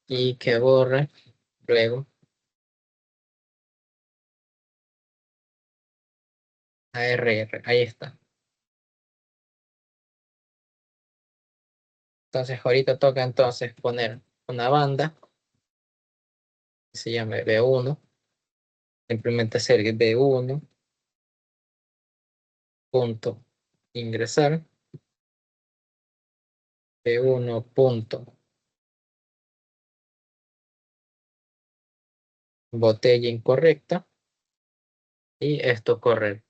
Y que borre luego ARR. Ahí está. Entonces ahorita toca entonces poner una banda que se llame B1. Simplemente hacer B1 punto ingresar, B1 punto botella incorrecta y esto correr.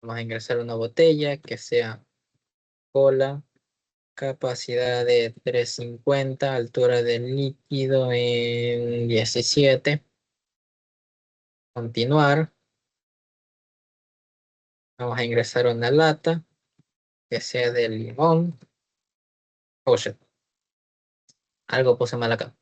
Vamos a ingresar una botella que sea cola, capacidad de 350, altura del líquido en 17. Continuar. Vamos a ingresar una lata que sea de limón. Oh, shit. Algo puse mal acá.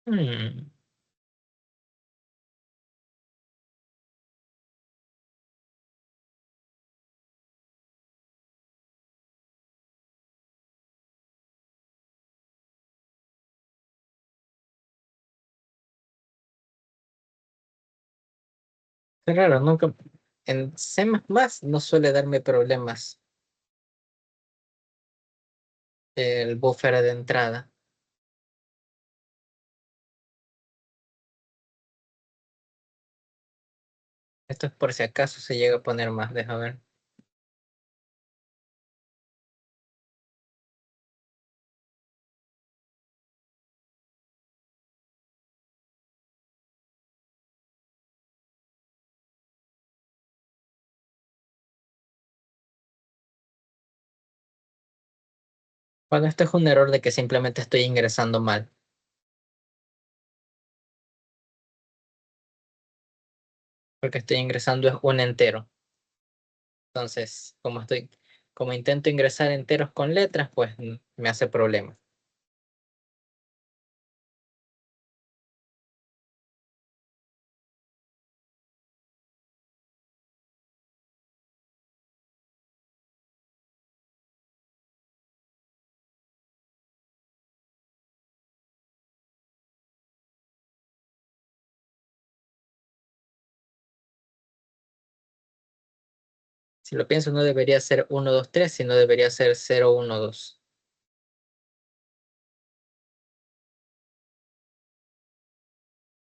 Hmm, qué raro, nunca. En C++ no suele darme problemas el buffer de entrada. Esto es por si acaso se llega a poner más, déjame ver. Bueno, esto es un error de que simplemente estoy ingresando mal, porque estoy ingresando es un entero. Entonces, como intento ingresar enteros con letras, pues me hace problema. Si lo pienso, no debería ser 1, 2, 3, sino debería ser 0, 1, 2.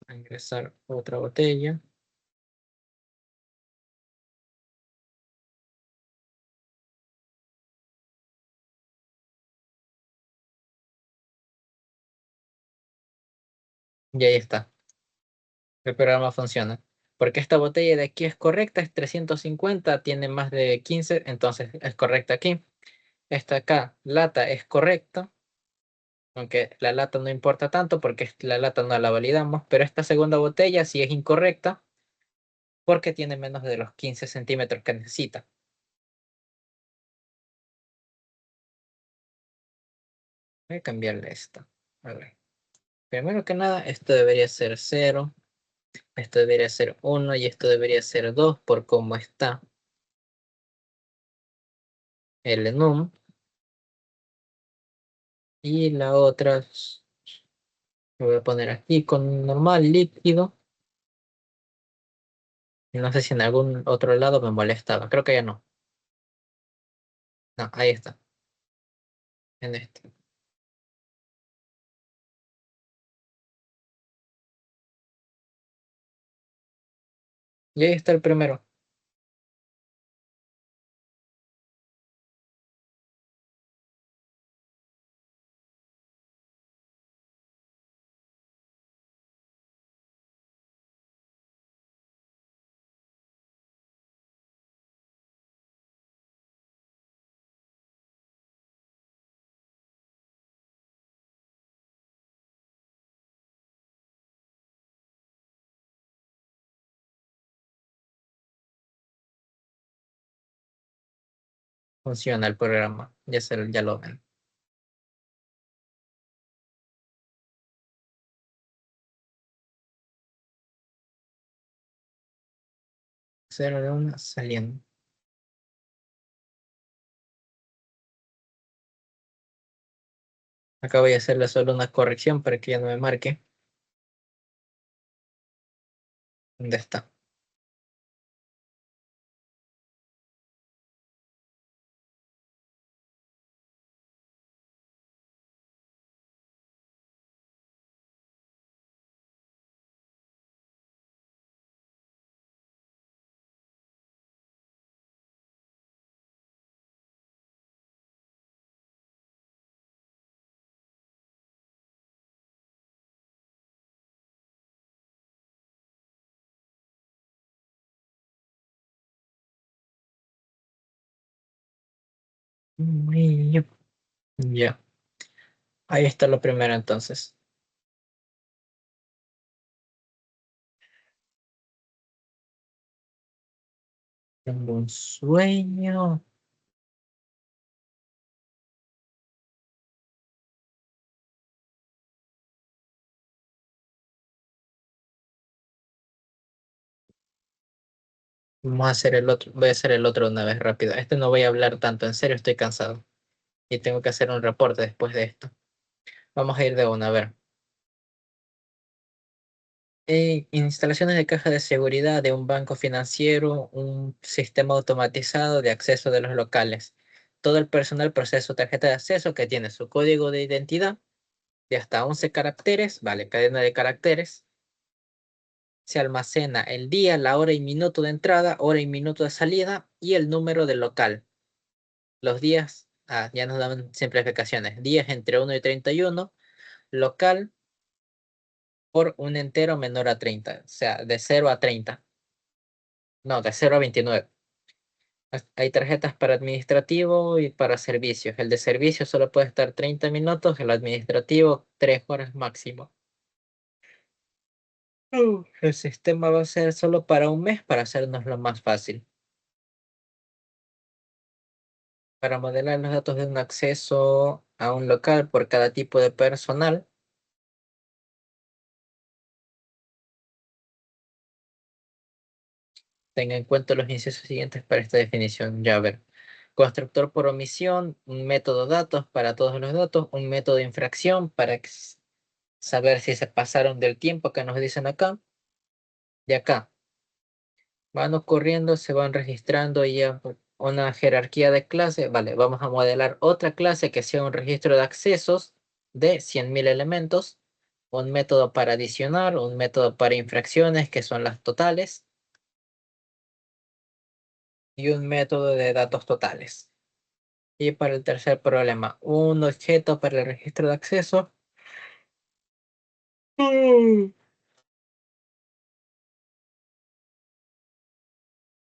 A ingresar otra botella. Y ahí está. El programa funciona. Porque esta botella de aquí es correcta, es 350, tiene más de 15, entonces es correcta aquí. Esta acá, lata, es correcta, aunque la lata no importa tanto porque la lata no la validamos, pero esta segunda botella sí es incorrecta porque tiene menos de los 15 centímetros que necesita. Voy a cambiarle esto. A ver. Primero que nada, esto debería ser 0, esto debería ser 1 y esto debería ser 2 por cómo está el enum. Y la otra lo voy a poner aquí con normal líquido. Y no sé si en algún otro lado me molestaba. Creo que ya no. No, ahí está. En este. Y ahí está el primero. Funciona el programa. Ya lo ven. 0 de 1 saliendo. Acá voy a hacerle solo una corrección para que ya no me marque. ¿Dónde está? Ay, ya. Ahí está lo primero entonces. Tengo un sueño. Vamos a hacer el otro, voy a hacer el otro una vez rápido. Este no voy a hablar tanto, en serio estoy cansado y tengo que hacer un reporte después de esto. Vamos a ir de una, a ver. Instalaciones de caja de seguridad de un banco financiero, un sistema automatizado de acceso de los locales. Todo el personal procesa su tarjeta de acceso que tiene su código de identidad de hasta 11 caracteres, vale, cadena de caracteres. Se almacena el día, la hora y minuto de entrada, hora y minuto de salida y el número del local. Los días, ya nos dan simplificaciones. Días entre 1 y 31, local por un entero menor a 30, o sea, de 0 a 30. No, de 0 a 29. Hay tarjetas para administrativo y para servicios. El de servicio solo puede estar 30 minutos, el administrativo 3 horas máximo. El sistema va a ser solo para un mes para hacernos lo más fácil. Para modelar los datos de un acceso a un local por cada tipo de personal, tenga en cuenta los incisos siguientes para esta definición. Ya a ver. Constructor por omisión, un método datos para todos los datos, un método de infracción para saber si se pasaron del tiempo que nos dicen acá. De acá van ocurriendo, se van registrando ya una jerarquía de clase. Vale, vamos a modelar otra clase que sea un registro de accesos de 100.000 elementos, un método para adicionar, un método para infracciones que son las totales y un método de datos totales. Y para el tercer problema, un objeto para el registro de acceso.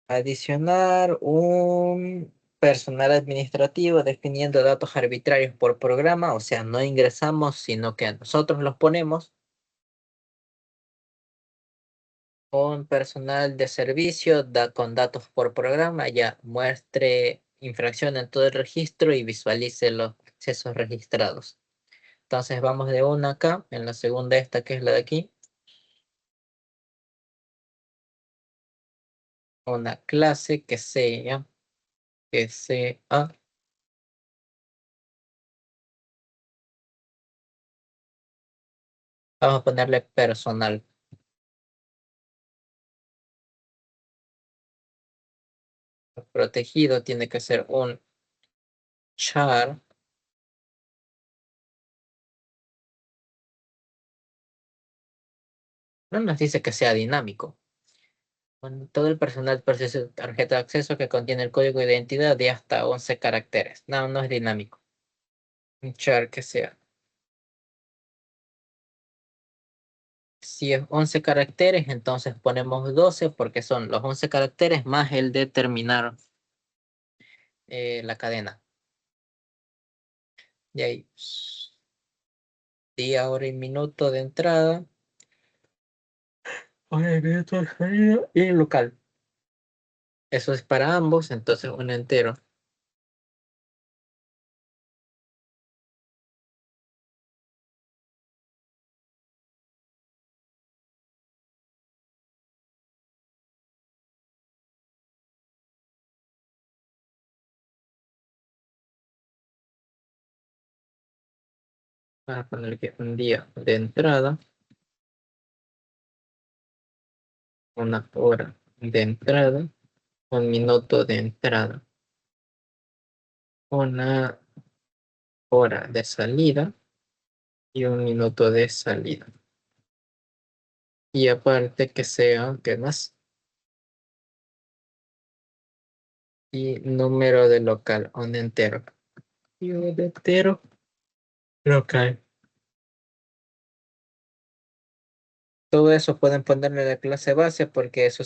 Adicionar un personal administrativo definiendo datos arbitrarios por programa, o sea, no ingresamos, sino que nosotros los ponemos. Un personal de servicio con datos por programa, ya muestre infracción en todo el registro y visualice los accesos registrados. Entonces vamos de una acá, en la segunda esta que es la de aquí. Una clase que sea, vamos a ponerle personal. Protegido tiene que ser un char. No nos dice que sea dinámico. Bueno, todo el personal procesa tarjeta de acceso que contiene el código de identidad de hasta 11 caracteres. No, no es dinámico. Un char que sea. Si es 11 caracteres, entonces ponemos 12 porque son los 11 caracteres más el de terminar la cadena. Y ahí, día, hora y minuto de entrada. Hora y minuto de salida y local. Eso es para ambos, entonces un entero. Voy a poner que un día de entrada, una hora de entrada, un minuto de entrada, una hora de salida y un minuto de salida. Y aparte que sea, ¿qué más? Y número de local, un entero. Y un entero local. Todo eso pueden ponerle la clase base porque es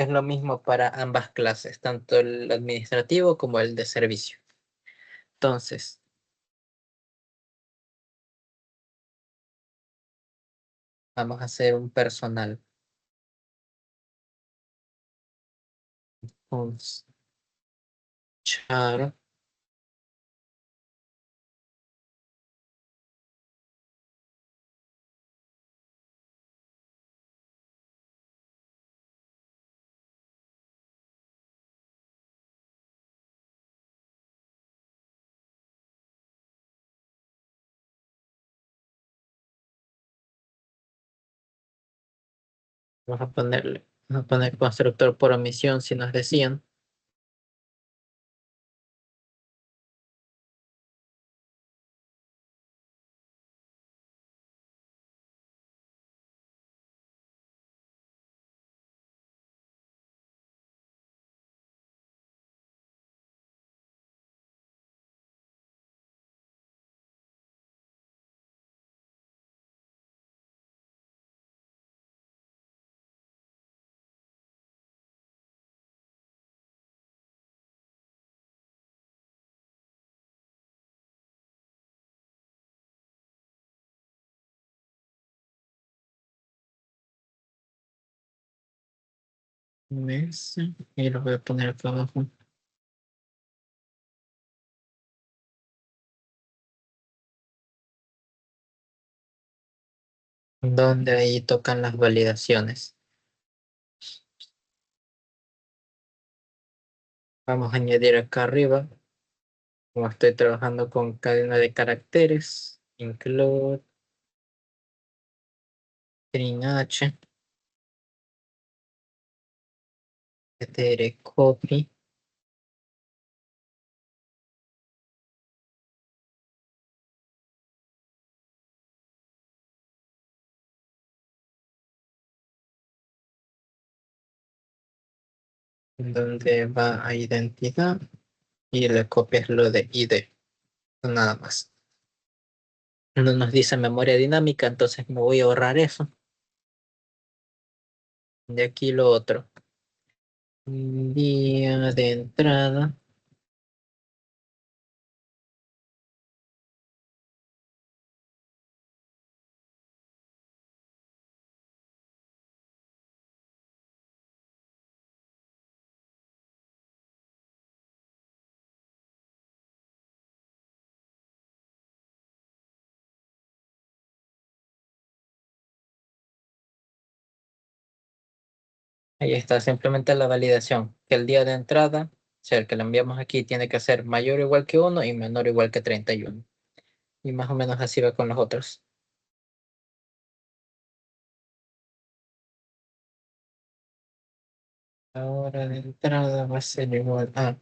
lo mismo para ambas clases, tanto el administrativo como el de servicio. Entonces, vamos a hacer un personal. Un char Vamos a poner constructor por omisión si nos decían. Ese, y lo voy a poner acá abajo. Donde ahí tocan las validaciones. Vamos a añadir acá arriba, como estoy trabajando con cadena de caracteres, include string h, copy, donde va a identidad y le copias lo de ID, nada más. No nos dice memoria dinámica, entonces me voy a ahorrar eso. De aquí lo otro. Día de entrada. Ahí está, simplemente la validación. Que el día de entrada, o sea, el que le enviamos aquí, tiene que ser mayor o igual que 1 y menor o igual que 31. Y más o menos así va con los otros. La hora de entrada va a ser igual a...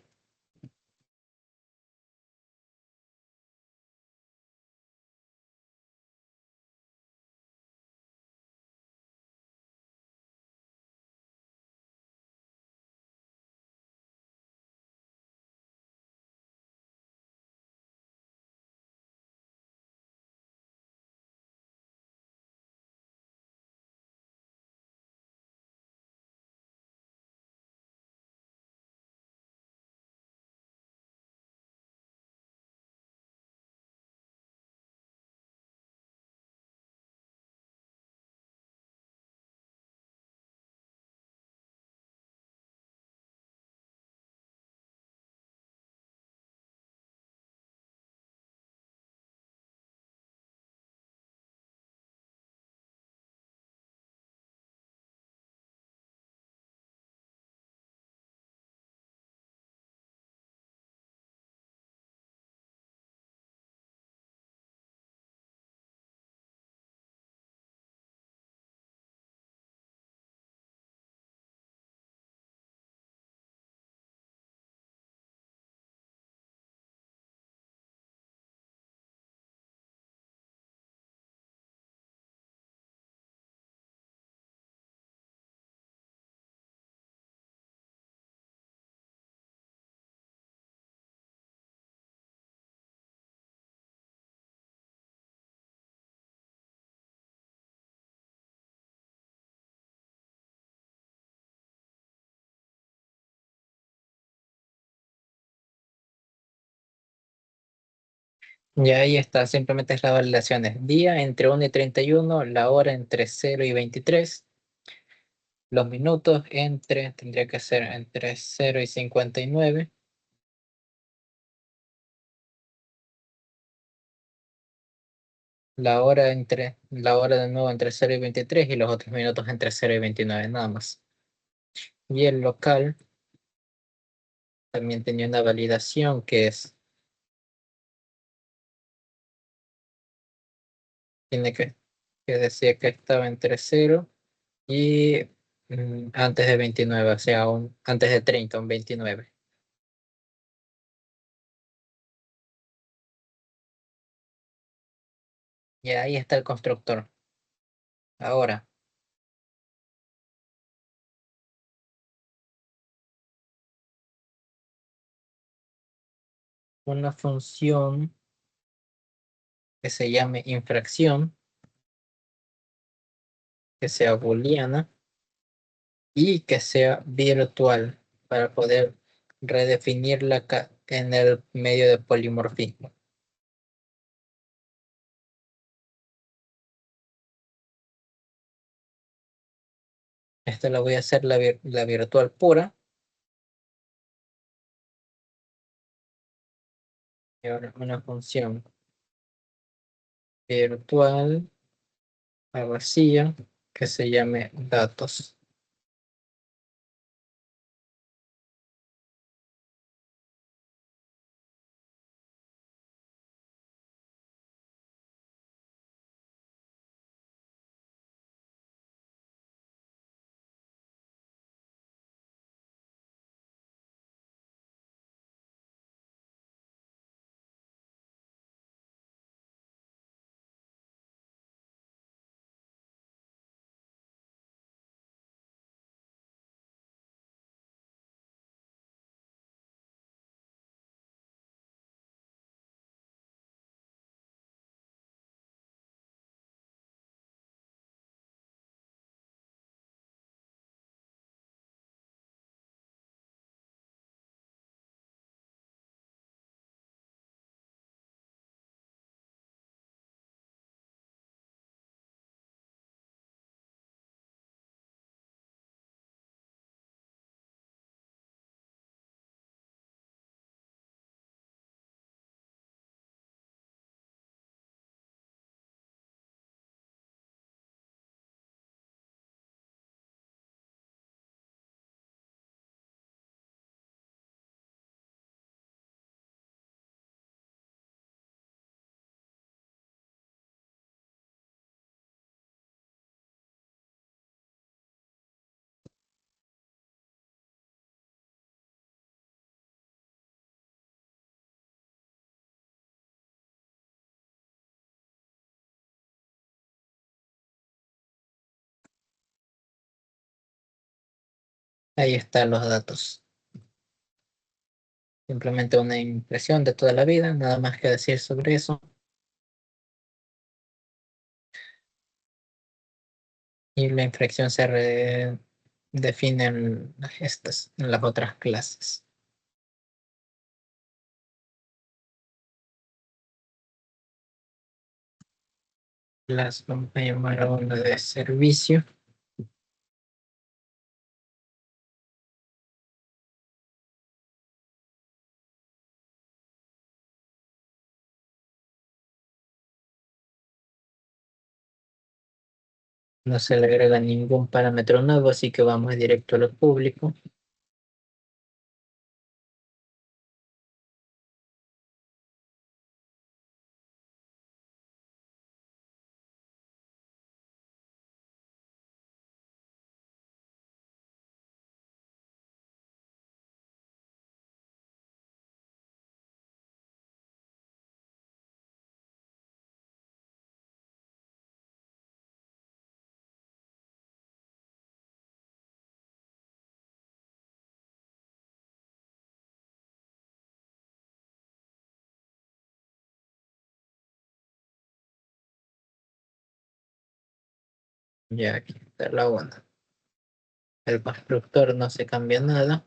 Ya ahí está, simplemente es la validación. Es día entre 1 y 31, la hora entre 0 y 23, los minutos tendría que ser entre 0 y 59, la hora de nuevo entre 0 y 23 y los otros minutos entre 0 y 29, nada más. Y el local también tenía una validación tiene que decía que estaba entre 0 Y antes de 29, o sea, antes de 30, un 29. Y ahí está el constructor. Ahora, una función que se llame infracción, que sea booleana y que sea virtual para poder redefinirla en el medio de polimorfismo. Esta la voy a hacer la virtual pura. Y ahora una función virtual a vacía que se llame datos. Ahí están los datos. Simplemente una impresión de toda la vida, nada más que decir sobre eso. Y la infracción se define en las otras clases. Las vamos a llamar a una de servicio. No se le agrega ningún parámetro nuevo, así que vamos directo a lo público. Ya aquí está la onda. El constructor no se cambia nada.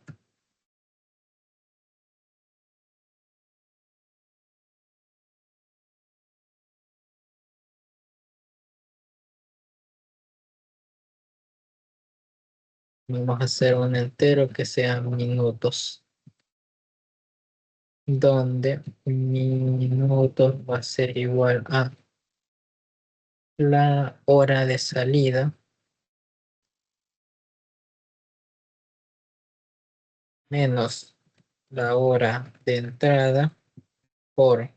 Vamos a hacer un entero que sea minutos, donde minutos va a ser igual a la hora de salida menos la hora de entrada por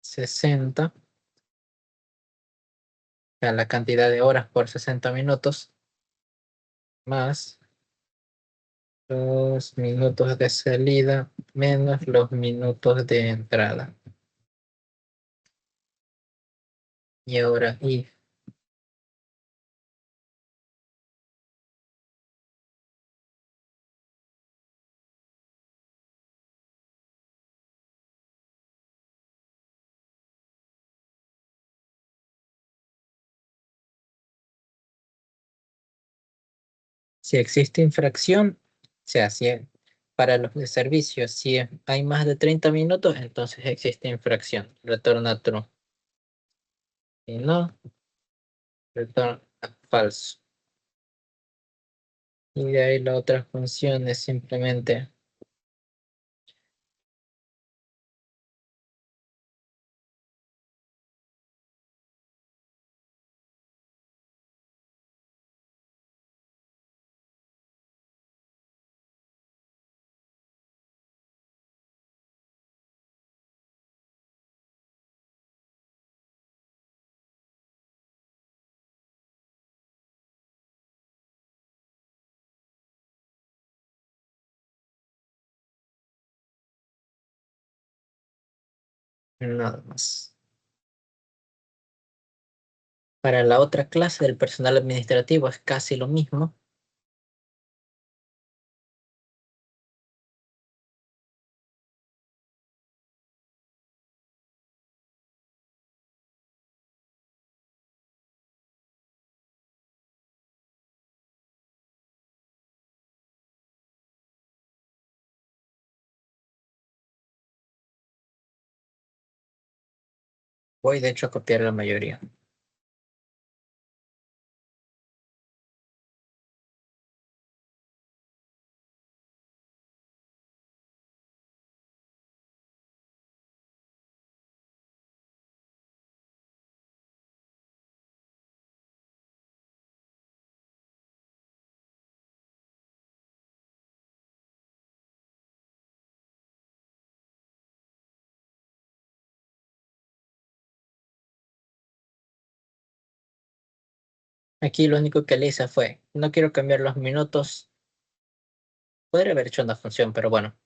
60 sea, la cantidad de horas por 60 minutos, más los minutos de salida, menos los minutos de entrada. Y ahora if si existe infracción, o sea, si para los de servicio, si hay más de 30 minutos, entonces existe infracción. Retorna true. Si no, retorna falso. Y de ahí la otra función es simplemente nada más. Para la otra clase del personal administrativo es casi lo mismo. Voy de hecho a copiar la mayoría. Aquí lo único que le hice fue, no quiero cambiar los minutos. Podría haber hecho una función, pero bueno.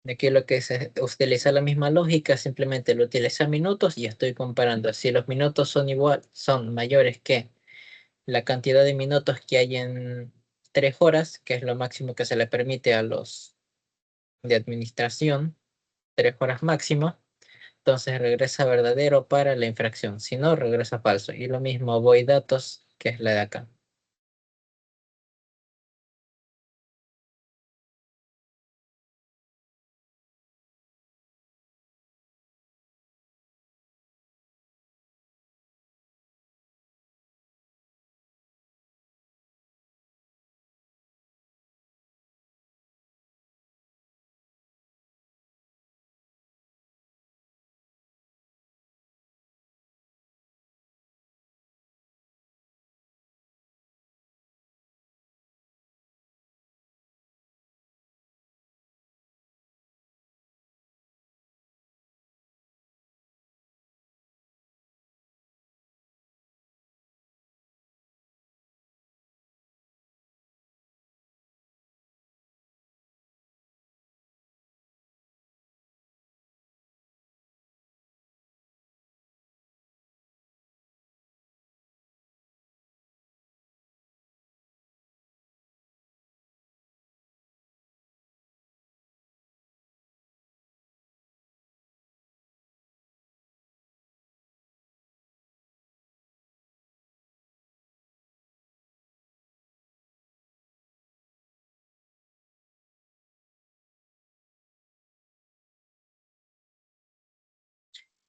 De aquí lo que se utiliza la misma lógica, simplemente lo utiliza minutos y estoy comparando. Si los minutos son igual, son mayores que la cantidad de minutos que hay en 3 horas, que es lo máximo que se le permite a los de administración, 3 horas máximo, entonces regresa verdadero para la infracción. Si no, regresa falso. Y lo mismo void datos, que es la de acá.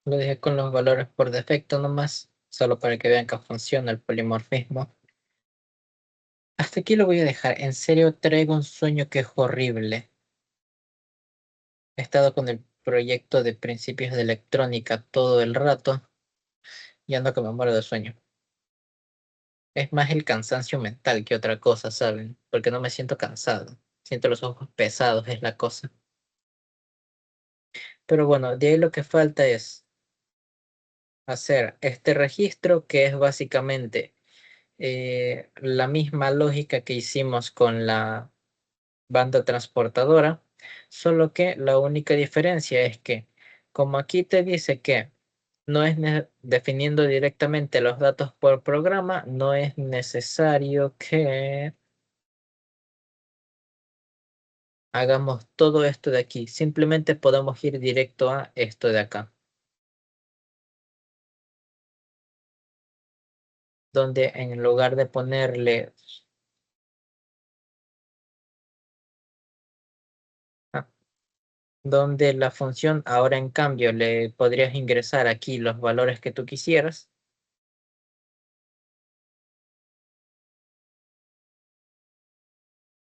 Lo dejé con los valores por defecto nomás, solo para que vean que funciona el polimorfismo. Hasta aquí lo voy a dejar. En serio, traigo un sueño que es horrible. He estado con el proyecto de principios de electrónica todo el rato y ando que me muero de sueño. Es más el cansancio mental que otra cosa, ¿saben? Porque no me siento cansado. Siento los ojos pesados, es la cosa. Pero bueno, de ahí lo que falta es hacer este registro que es básicamente la misma lógica que hicimos con la banda transportadora, solo que la única diferencia es que como aquí te dice que no es definiendo directamente los datos por programa, no es necesario que hagamos todo esto de aquí. Simplemente podemos ir directo a esto de acá, donde en lugar de ponerle, ah, donde la función ahora en cambio le podrías ingresar aquí los valores que tú quisieras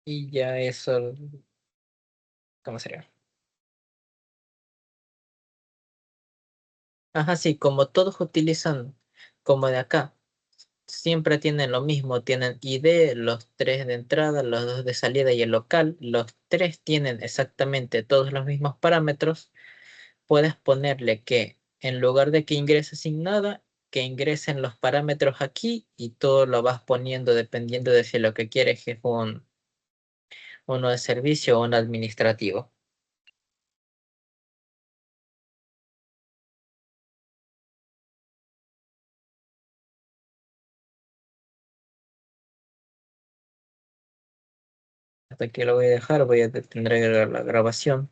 y ya eso, ¿cómo sería? Ajá, sí, como todos utilizan como de acá, siempre tienen lo mismo, tienen ID, los tres de entrada, los dos de salida y el local, los tres tienen exactamente todos los mismos parámetros. Puedes ponerle que en lugar de que ingrese sin nada, que ingresen los parámetros aquí y todo lo vas poniendo dependiendo de si lo que quieres es uno de servicio o un administrativo. Hasta aquí lo voy a dejar, voy a detener la grabación.